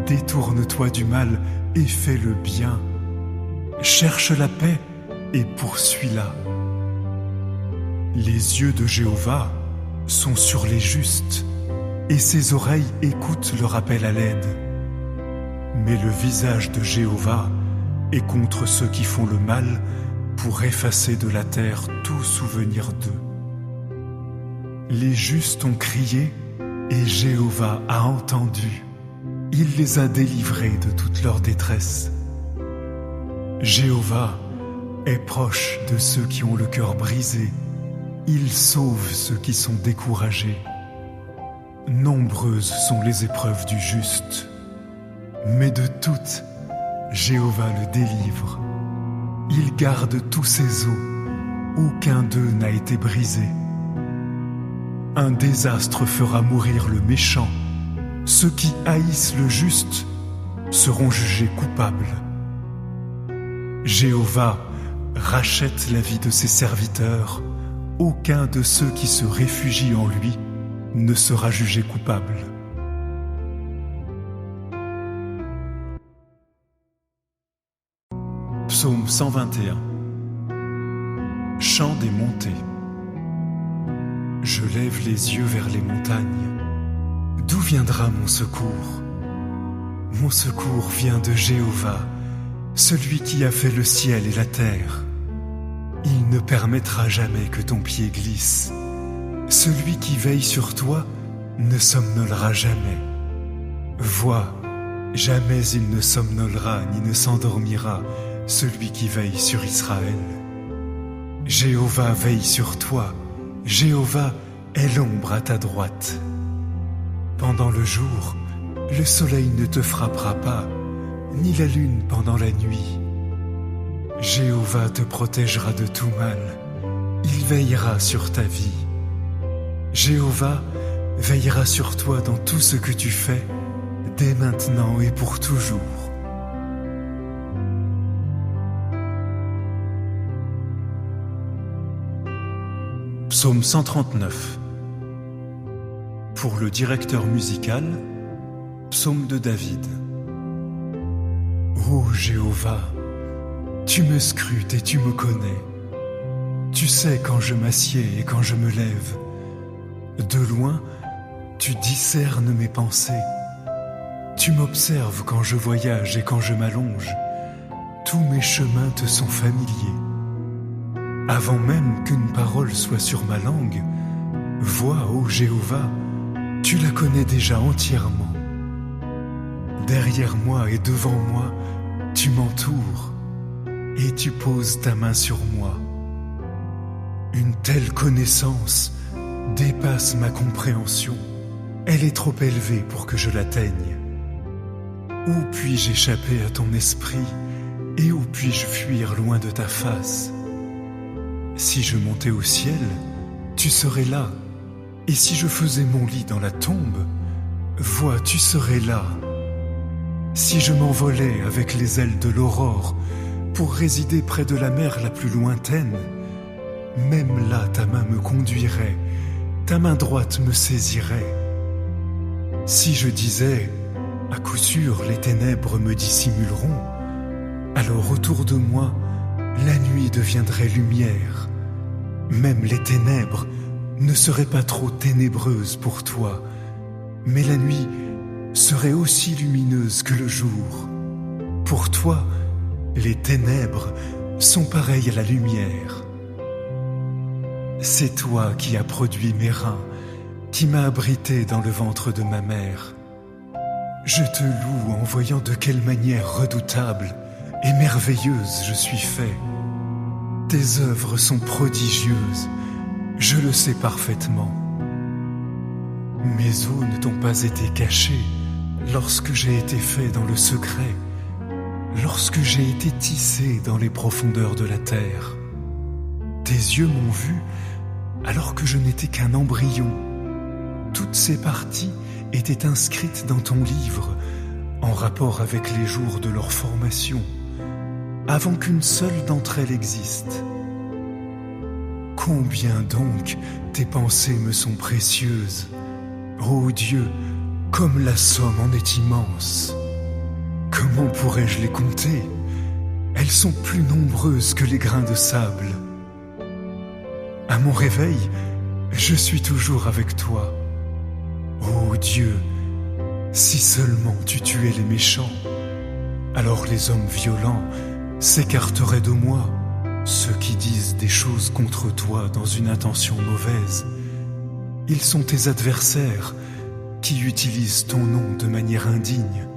Détourne-toi du mal et fais le bien. Cherche la paix et poursuis-la. Les yeux de Jéhovah sont sur les justes, et ses oreilles écoutent leur appel à l'aide. Mais le visage de Jéhovah est contre ceux qui font le mal, pour effacer de la terre tout souvenir d'eux. Les justes ont crié, et Jéhovah a entendu. Il les a délivrés de toute leur détresse. Jéhovah est proche de ceux qui ont le cœur brisé. Il sauve ceux qui sont découragés. Nombreuses sont les épreuves du juste, mais de toutes, Jéhovah le délivre. Il garde tous ses os, aucun d'eux n'a été brisé. Un désastre fera mourir le méchant. Ceux qui haïssent le juste seront jugés coupables. Jéhovah rachète la vie de ses serviteurs. Aucun de ceux qui se réfugient en lui ne sera jugé coupable. Psaume 121. Chant des montées. Je lève les yeux vers les montagnes. D'où viendra mon secours? Mon secours vient de Jéhovah, celui qui a fait le ciel et la terre. Il ne permettra jamais que ton pied glisse. Celui qui veille sur toi ne somnolera jamais. Vois, jamais il ne somnolera ni ne s'endormira, celui qui veille sur Israël. Jéhovah veille sur toi, Jéhovah est l'ombre à ta droite. Pendant le jour, le soleil ne te frappera pas, ni la lune pendant la nuit. Jéhovah te protégera de tout mal, il veillera sur ta vie. Jéhovah veillera sur toi dans tout ce que tu fais, dès maintenant et pour toujours. Psaume 139. Pour le directeur musical, Psaume de David. Ô Jéhovah, tu me scrutes et tu me connais. Tu sais quand je m'assieds et quand je me lève. De loin, tu discernes mes pensées. Tu m'observes quand je voyage et quand je m'allonge. Tous mes chemins te sont familiers. Avant même qu'une parole soit sur ma langue, vois, ô Jéhovah, tu la connais déjà entièrement. Derrière moi et devant moi, tu m'entoures et tu poses ta main sur moi. Une telle connaissance dépasse ma compréhension. Elle est trop élevée pour que je l'atteigne. Où puis-je échapper à ton esprit et où puis-je fuir loin de ta face? Si je montais au ciel, tu serais là. Et si je faisais mon lit dans la tombe, vois, tu serais là. Si je m'envolais avec les ailes de l'aurore pour résider près de la mer la plus lointaine, même là ta main me conduirait, ta main droite me saisirait. Si je disais, à coup sûr les ténèbres me dissimuleront, alors autour de moi, la nuit deviendrait lumière. Même les ténèbres ne seraient pas trop ténébreuses pour toi, mais la nuit serait aussi lumineuse que le jour. Pour toi, les ténèbres sont pareilles à la lumière. C'est toi qui as produit mes reins, qui m'as abrité dans le ventre de ma mère. Je te loue en voyant de quelle manière redoutable et merveilleuse je suis fait. Tes œuvres sont prodigieuses, je le sais parfaitement. Mes os ne t'ont pas été cachés lorsque j'ai été fait dans le secret, lorsque j'ai été tissé dans les profondeurs de la terre. Tes yeux m'ont vu alors que je n'étais qu'un embryon. Toutes ces parties étaient inscrites dans ton livre en rapport avec les jours de leur formation, avant qu'une seule d'entre elles existe. Combien donc tes pensées me sont précieuses, ô Dieu, comme la somme en est immense. Comment pourrais-je les compter? Elles sont plus nombreuses que les grains de sable. À mon réveil, je suis toujours avec toi. Ô Dieu, si seulement tu tuais les méchants, alors les hommes violents s'écarteraient de moi, ceux qui disent des choses contre toi dans une intention mauvaise. Ils sont tes adversaires qui utilisent ton nom de manière indigne.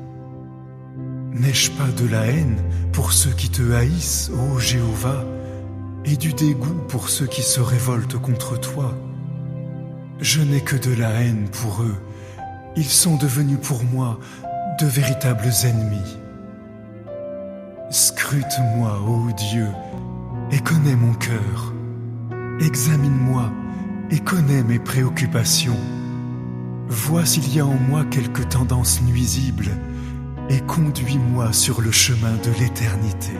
N'ai-je pas de la haine pour ceux qui te haïssent, ô Jéhovah, et du dégoût pour ceux qui se révoltent contre toi? Je n'ai que de la haine pour eux. Ils sont devenus pour moi de véritables ennemis. Scrute-moi, ô Dieu, et connais mon cœur. Examine-moi et connais mes préoccupations. Vois s'il y a en moi quelque tendance nuisible et conduis-moi sur le chemin de l'éternité.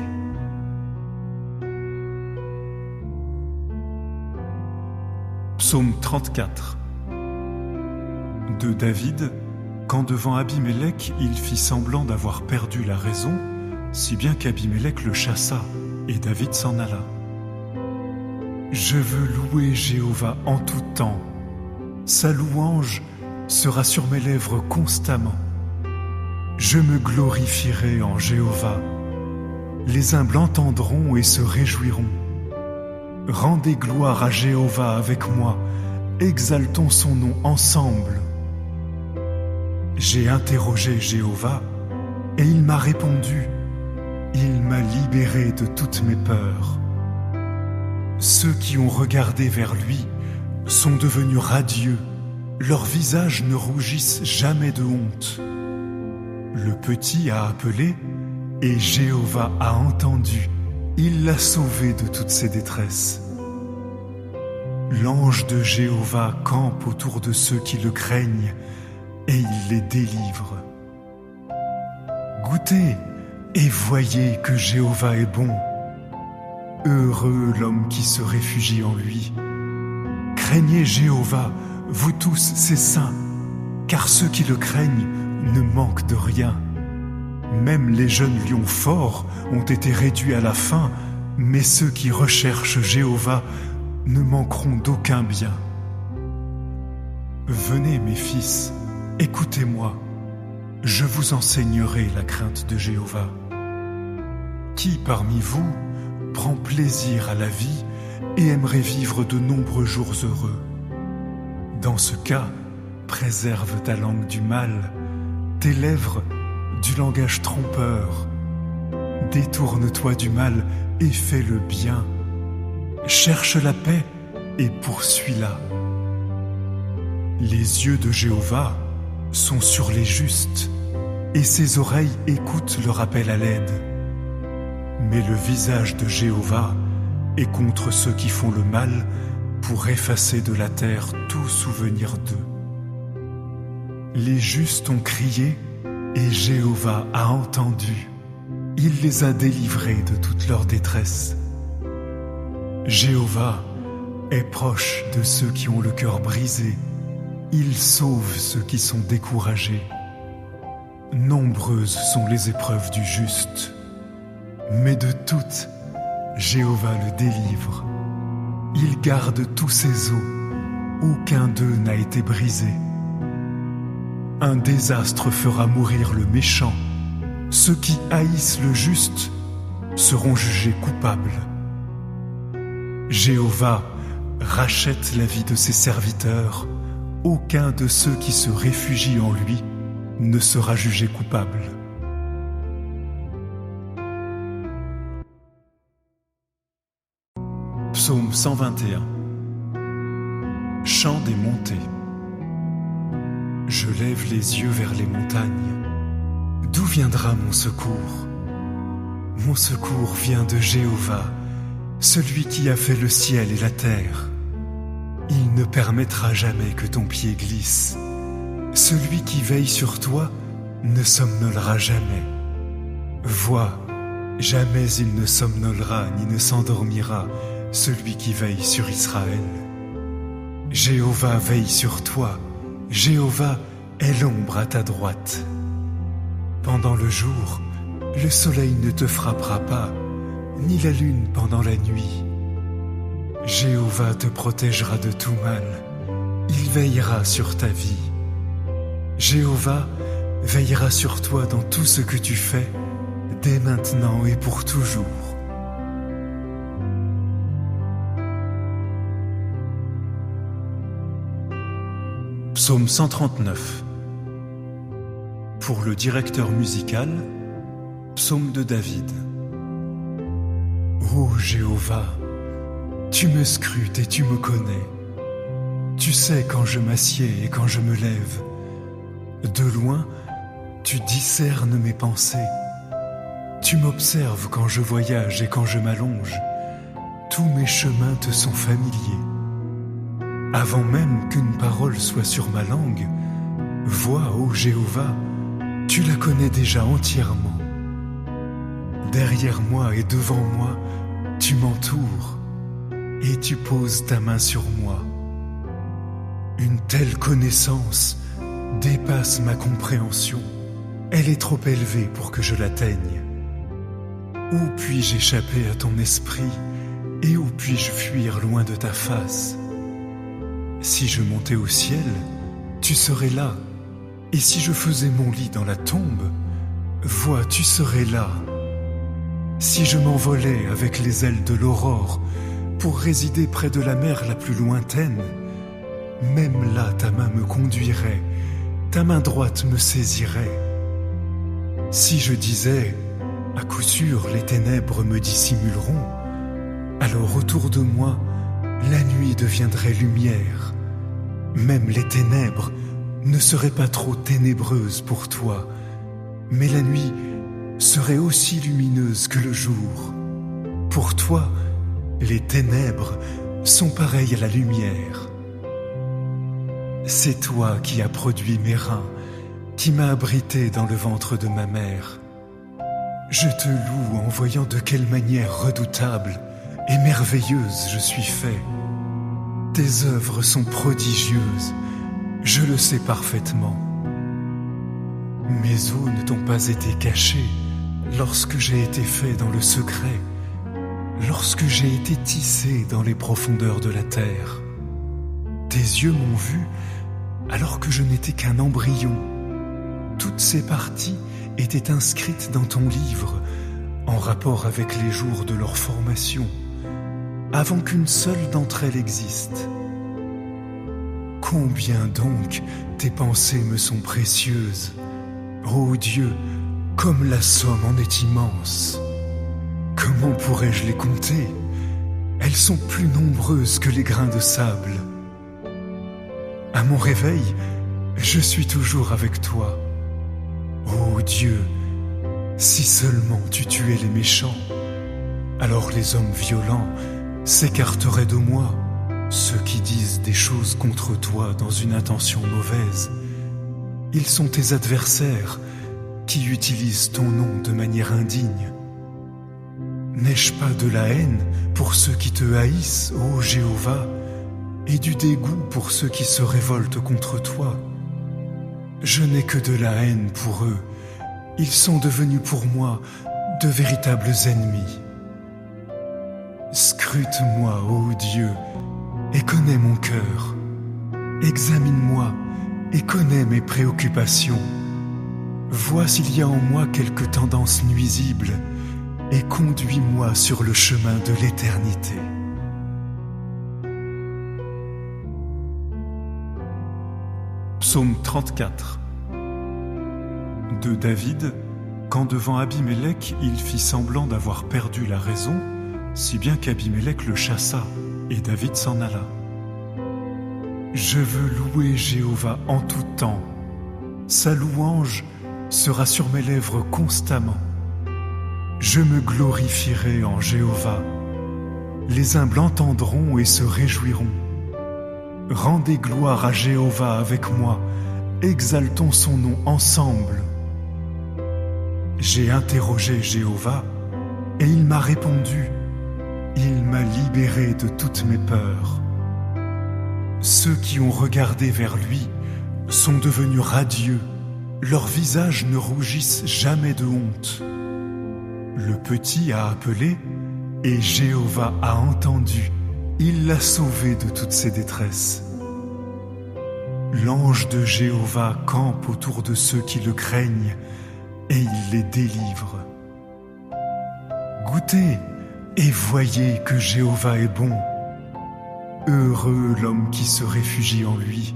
Psaume 34. De David, quand devant Abimélec, il fit semblant d'avoir perdu la raison, si bien qu'Abimélec le chassa, et David s'en alla. Je veux louer Jéhovah en tout temps. Sa louange sera sur mes lèvres constamment. Je me glorifierai en Jéhovah. Les humbles entendront et se réjouiront. Rendez gloire à Jéhovah avec moi, exaltons son nom ensemble. J'ai interrogé Jéhovah et il m'a répondu. Il m'a libéré de toutes mes peurs. Ceux qui ont regardé vers lui sont devenus radieux. Leurs visages ne rougissent jamais de honte. Le petit a appelé et Jéhovah a entendu. Il l'a sauvé de toutes ses détresses. L'ange de Jéhovah campe autour de ceux qui le craignent et il les délivre. Goûtez et voyez que Jéhovah est bon. Heureux l'homme qui se réfugie en lui. Craignez Jéhovah, vous tous ses saints, car ceux qui le craignent ne manquent de rien. Même les jeunes lions forts ont été réduits à la faim, mais ceux qui recherchent Jéhovah ne manqueront d'aucun bien. Venez mes fils, écoutez-moi, je vous enseignerai la crainte de Jéhovah. Qui parmi vous prend plaisir à la vie et aimerait vivre de nombreux jours heureux? Dans ce cas, préserve ta langue du mal, tes lèvres du langage trompeur. Détourne-toi du mal et fais le bien. Cherche la paix et poursuis-la. Les yeux de Jéhovah sont sur les justes, et ses oreilles écoutent leur appel à l'aide. Mais le visage de Jéhovah est contre ceux qui font le mal, pour effacer de la terre tout souvenir d'eux. Les justes ont crié, et Jéhovah a entendu. Il les a délivrés de toute leur détresse. Jéhovah est proche de ceux qui ont le cœur brisé. Il sauve ceux qui sont découragés. Nombreuses sont les épreuves du juste, mais de toutes, Jéhovah le délivre. Il garde tous ses os, aucun d'eux n'a été brisé. Un désastre fera mourir le méchant. Ceux qui haïssent le juste seront jugés coupables. Jéhovah rachète la vie de ses serviteurs. Aucun de ceux qui se réfugient en lui ne sera jugé coupable. Psaume 121. Chant des montées. Je lève les yeux vers les montagnes. D'où viendra mon secours? Mon secours vient de Jéhovah, celui qui a fait le ciel et la terre. Il ne permettra jamais que ton pied glisse. Celui qui veille sur toi ne somnolera jamais. Vois, jamais il ne somnolera ni ne s'endormira, celui qui veille sur Israël. Jéhovah veille sur toi, Jéhovah est l'ombre à ta droite. Pendant le jour, le soleil ne te frappera pas, ni la lune pendant la nuit. Jéhovah te protégera de tout mal, il veillera sur ta vie. Jéhovah veillera sur toi dans tout ce que tu fais, dès maintenant et pour toujours. Psaume 139. Pour le directeur musical, psaume de David. Ô Jéhovah, tu me scrutes et tu me connais. Tu sais quand je m'assieds et quand je me lève. De loin, tu discernes mes pensées. Tu m'observes quand je voyage et quand je m'allonge. Tous mes chemins te sont familiers. Avant même qu'une parole soit sur ma langue, vois, ô Jéhovah, Tu la connais déjà entièrement. Derrière moi et devant moi, tu m'entoures et tu poses ta main sur moi. Une telle connaissance dépasse ma compréhension. Elle est trop élevée pour que je l'atteigne. Où puis-je échapper à ton esprit et où puis-je fuir loin de ta face? Si je montais au ciel, tu serais là. Et si je faisais mon lit dans la tombe, vois, tu serais là. Si je m'envolais avec les ailes de l'aurore pour résider près de la mer la plus lointaine, même là ta main me conduirait, ta main droite me saisirait. Si je disais, à coup sûr les ténèbres me dissimuleront, alors autour de moi, la nuit deviendrait lumière. Même les ténèbres ne seraient pas trop ténébreuses pour toi, mais la nuit serait aussi lumineuse que le jour. Pour toi, les ténèbres sont pareilles à la lumière. C'est toi qui as produit mes reins, qui m'as abrité dans le ventre de ma mère. Je te loue en voyant de quelle manière redoutable et merveilleuse je suis fait. Tes œuvres sont prodigieuses, je le sais parfaitement. Mes os ne t'ont pas été cachés lorsque j'ai été fait dans le secret, lorsque j'ai été tissé dans les profondeurs de la terre. Tes yeux m'ont vu alors que je n'étais qu'un embryon. Toutes ces parties étaient inscrites dans ton livre en rapport avec les jours de leur formation, avant qu'une seule d'entre elles existe. Combien donc tes pensées me sont précieuses. Ô Dieu, comme la somme en est immense. Comment pourrais-je les compter? Elles sont plus nombreuses que les grains de sable. À mon réveil, je suis toujours avec toi. Ô Dieu, si seulement tu tuais les méchants, alors les hommes violents s'écarteraient de moi, ceux qui disent des choses contre toi dans une intention mauvaise. Ils sont tes adversaires qui utilisent ton nom de manière indigne. N'ai-je pas de la haine pour ceux qui te haïssent, ô Jéhovah, et du dégoût pour ceux qui se révoltent contre toi? Je n'ai que de la haine pour eux. Ils sont devenus pour moi de véritables ennemis. Scrute-moi, ô Dieu, et connais mon cœur. Examine-moi et connais mes préoccupations. Vois s'il y a en moi quelque tendance nuisible et conduis-moi sur le chemin de l'éternité. Psaume 34. De David, quand devant Abimélec il fit semblant d'avoir perdu la raison, si bien qu'Abimélec le chassa, et David s'en alla. Je veux louer Jéhovah en tout temps. Sa louange sera sur mes lèvres constamment. Je me glorifierai en Jéhovah. Les humbles entendront et se réjouiront. Rendez gloire à Jéhovah avec moi, exaltons son nom ensemble. J'ai interrogé Jéhovah et il m'a répondu. Il m'a libéré de toutes mes peurs. Ceux qui ont regardé vers lui sont devenus radieux. Leurs visages ne rougissent jamais de honte. Le petit a appelé et Jéhovah a entendu. Il l'a sauvé de toutes ses détresses. L'ange de Jéhovah campe autour de ceux qui le craignent et il les délivre. Goûtez et voyez que Jéhovah est bon. Heureux l'homme qui se réfugie en lui.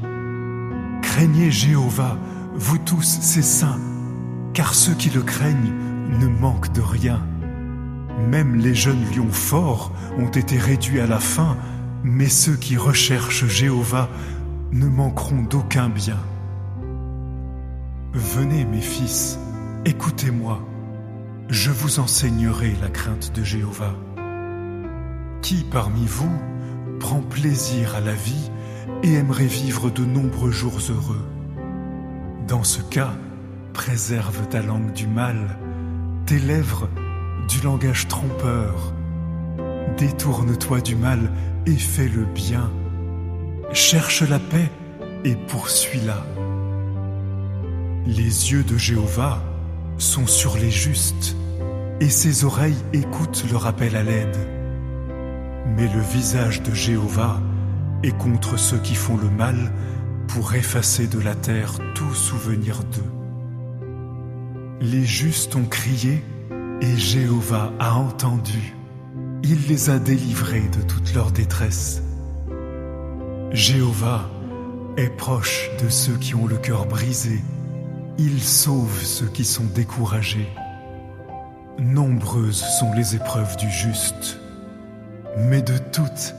Craignez Jéhovah, vous tous ses saints, car ceux qui le craignent ne manquent de rien. Même les jeunes lions forts ont été réduits à la faim, mais ceux qui recherchent Jéhovah ne manqueront d'aucun bien. Venez mes fils, écoutez-moi, je vous enseignerai la crainte de Jéhovah. Qui parmi vous prend plaisir à la vie et aimerait vivre de nombreux jours heureux? Dans ce cas, préserve ta langue du mal, tes lèvres du langage trompeur. Détourne-toi du mal et fais le bien. Cherche la paix et poursuis-la. Les yeux de Jéhovah sont sur les justes, et ses oreilles écoutent leur appel à l'aide. Mais le visage de Jéhovah est contre ceux qui font le mal, pour effacer de la terre tout souvenir d'eux. Les justes ont crié, et Jéhovah a entendu. Il les a délivrés de toute leur détresse. Jéhovah est proche de ceux qui ont le cœur brisé. Il sauve ceux qui sont découragés. Nombreuses sont les épreuves du juste, mais de toutes,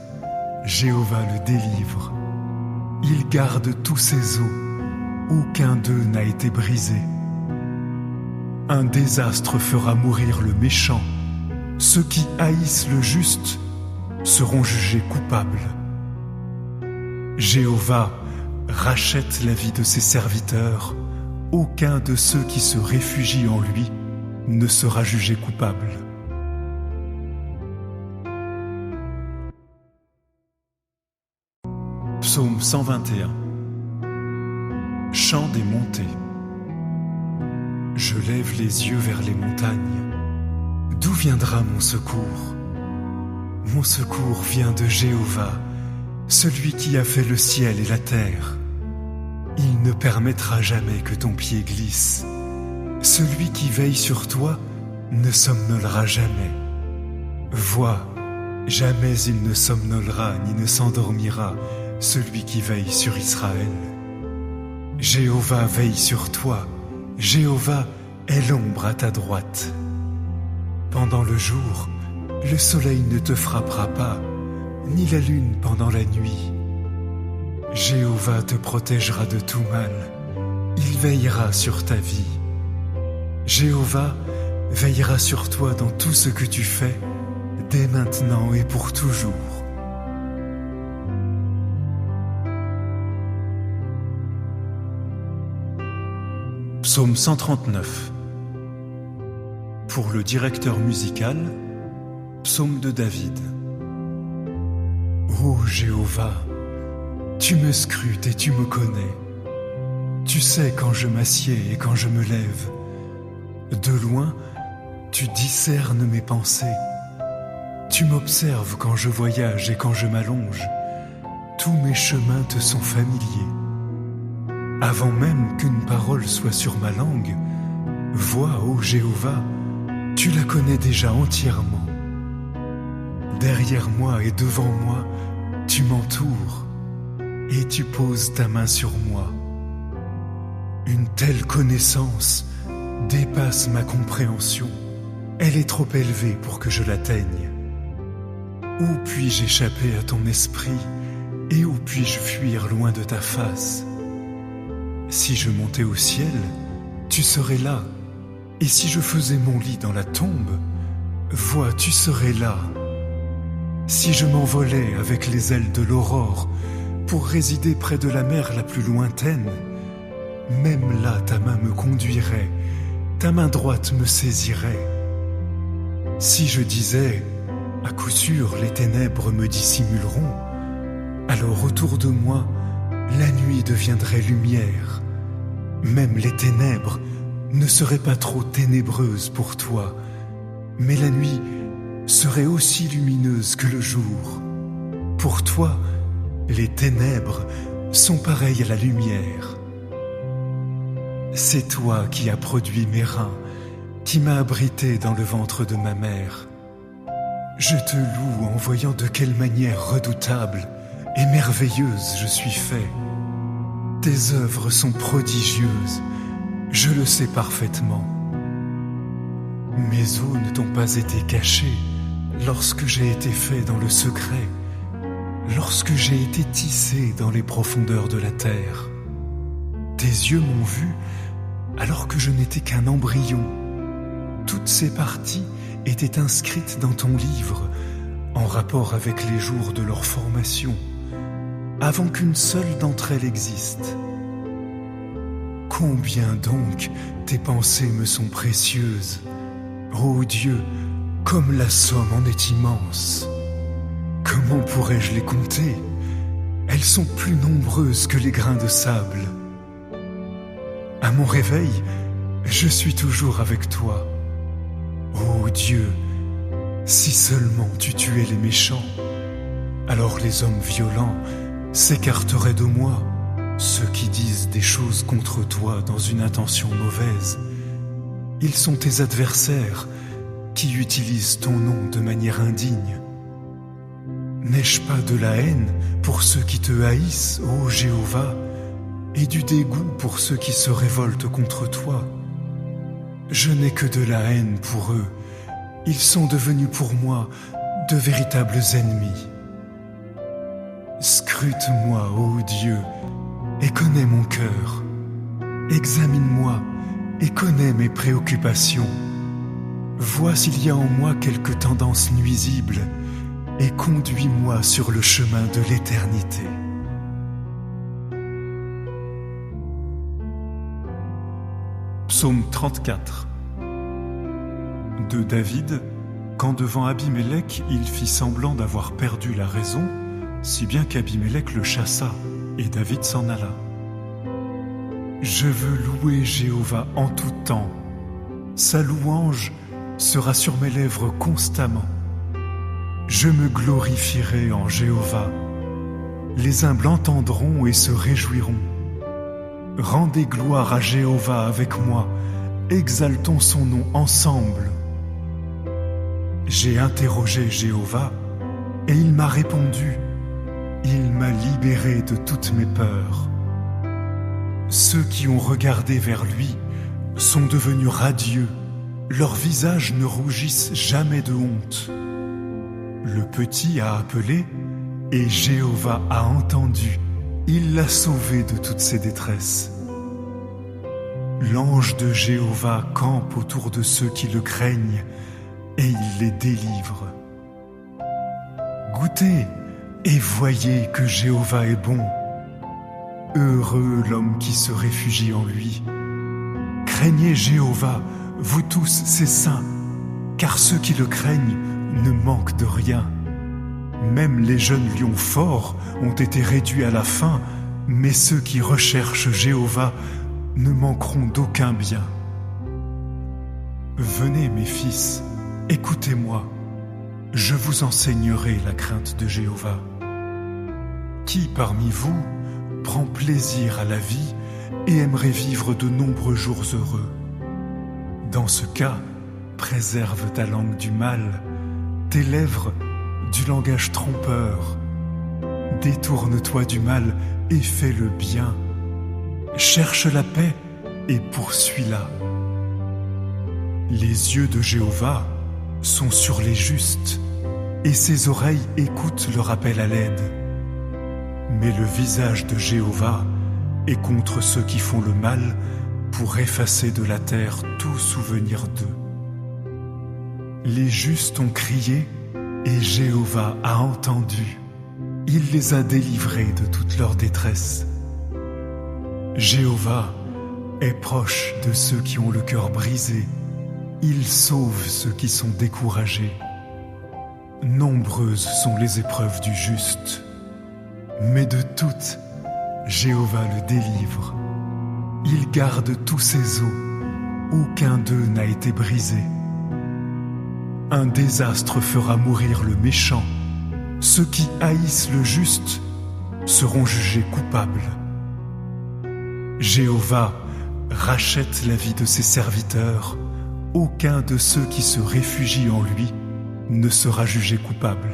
Jéhovah le délivre. Il garde tous ses os, aucun d'eux n'a été brisé. Un désastre fera mourir le méchant. Ceux qui haïssent le juste seront jugés coupables. Jéhovah rachète la vie de ses serviteurs. Aucun de ceux qui se réfugient en lui ne sera jugé coupable. Psaume 121. Chant des montées. Je lève les yeux vers les montagnes. D'où viendra mon secours? Mon secours vient de Jéhovah, celui qui a fait le ciel et la terre. Il ne permettra jamais que ton pied glisse. Celui qui veille sur toi ne somnolera jamais. Vois, jamais il ne somnolera ni ne s'endormira, celui qui veille sur Israël. Jéhovah veille sur toi, Jéhovah est l'ombre à ta droite. Pendant le jour, le soleil ne te frappera pas, ni la lune pendant la nuit. Jéhovah te protégera de tout mal, il veillera sur ta vie. Jéhovah veillera sur toi dans tout ce que tu fais, dès maintenant et pour toujours. Psaume 139. Pour le directeur musical, psaume de David. Ô Jéhovah, tu me scrutes et tu me connais. Tu sais quand je m'assieds et quand je me lève. De loin, tu discernes mes pensées. Tu m'observes quand je voyage et quand je m'allonge. Tous mes chemins te sont familiers. Avant même qu'une parole soit sur ma langue, vois, ô Jéhovah, tu la connais déjà entièrement. Derrière moi et devant moi, tu m'entoures et tu poses ta main sur moi. Une telle connaissance dépasse ma compréhension. Elle est trop élevée pour que je l'atteigne. Où puis-je échapper à ton esprit et où puis-je fuir loin de ta face? Si je montais au ciel, tu serais là. Et si je faisais mon lit dans la tombe, vois, tu serais là. Si je m'envolais avec les ailes de l'aurore pour résider près de la mer la plus lointaine, même là ta main me conduirait, ta main droite me saisirait. Si je disais, à coup sûr les ténèbres me dissimuleront, alors autour de moi, la nuit deviendrait lumière. Même les ténèbres ne seraient pas trop ténébreuses pour toi, mais la nuit serait aussi lumineuse que le jour. Pour toi, les ténèbres sont pareilles à la lumière. C'est toi qui as produit mes reins, qui m'as abrité dans le ventre de ma mère. Je te loue en voyant de quelle manière redoutable et merveilleuse je suis fait. Tes œuvres sont prodigieuses, je le sais parfaitement. Mes os ne t'ont pas été cachés lorsque j'ai été fait dans le secret, lorsque j'ai été tissé dans les profondeurs de la terre. Tes yeux m'ont vu alors que je n'étais qu'un embryon. Toutes ces parties étaient inscrites dans ton livre, en rapport avec les jours de leur formation, avant qu'une seule d'entre elles existe. Combien donc tes pensées me sont précieuses. Ô Dieu, comme la somme en est immense. Comment pourrais-je les compter? Elles sont plus nombreuses que les grains de sable. À mon réveil, je suis toujours avec toi. Ô Dieu, si seulement tu tuais les méchants, alors les hommes violents s'écarteraient de moi, ceux qui disent des choses contre toi dans une intention mauvaise. Ils sont tes adversaires qui utilisent ton nom de manière indigne. N'ai-je pas de la haine pour ceux qui te haïssent, ô Jéhovah, et du dégoût pour ceux qui se révoltent contre toi? Je n'ai que de la haine pour eux. Ils sont devenus pour moi de véritables ennemis. Scrute-moi, ô Dieu, et connais mon cœur. Examine-moi et connais mes préoccupations. Vois s'il y a en moi quelque tendance nuisible et conduis-moi sur le chemin de l'éternité. Psaume 34. De David, quand devant Abimélec, il fit semblant d'avoir perdu la raison, si bien qu'Abimélec le chassa, et David s'en alla. Je veux louer Jéhovah en tout temps. Sa louange sera sur mes lèvres constamment. Je me glorifierai en Jéhovah. Les humbles entendront et se réjouiront. Rendez gloire à Jéhovah avec moi, exaltons son nom ensemble. J'ai interrogé Jéhovah, et il m'a répondu. Il m'a libéré de toutes mes peurs. Ceux qui ont regardé vers lui sont devenus radieux, leurs visages ne rougissent jamais de honte. Le petit a appelé, et Jéhovah a entendu. Il l'a sauvé de toutes ses détresses. L'ange de Jéhovah campe autour de ceux qui le craignent, et il les délivre. Goûtez et voyez que Jéhovah est bon. Heureux l'homme qui se réfugie en lui. Craignez Jéhovah, vous tous ses saints, car ceux qui le craignent ne manquent de rien. Même les jeunes lions forts ont été réduits à la faim, mais ceux qui recherchent Jéhovah ne manqueront d'aucun bien. Venez, mes fils, écoutez-moi, je vous enseignerai la crainte de Jéhovah. Qui parmi vous prend plaisir à la vie et aimerait vivre de nombreux jours heureux? Dans ce cas, préserve ta langue du mal, tes lèvres du langage trompeur. Détourne-toi du mal et fais le bien. Cherche la paix et poursuis-la. Les yeux de Jéhovah sont sur les justes, et ses oreilles écoutent leur appel à l'aide. Mais le visage de Jéhovah est contre ceux qui font le mal, pour effacer de la terre tout souvenir d'eux. Les justes ont crié, et Jéhovah a entendu. Il les a délivrés de toute leur détresse. Jéhovah est proche de ceux qui ont le cœur brisé. Il sauve ceux qui sont découragés. Nombreuses sont les épreuves du juste, mais de toutes, Jéhovah le délivre. Il garde tous ses os, aucun d'eux n'a été brisé. Un désastre fera mourir le méchant. Ceux qui haïssent le juste seront jugés coupables. Jéhovah rachète la vie de ses serviteurs. Aucun de ceux qui se réfugient en lui ne sera jugé coupable.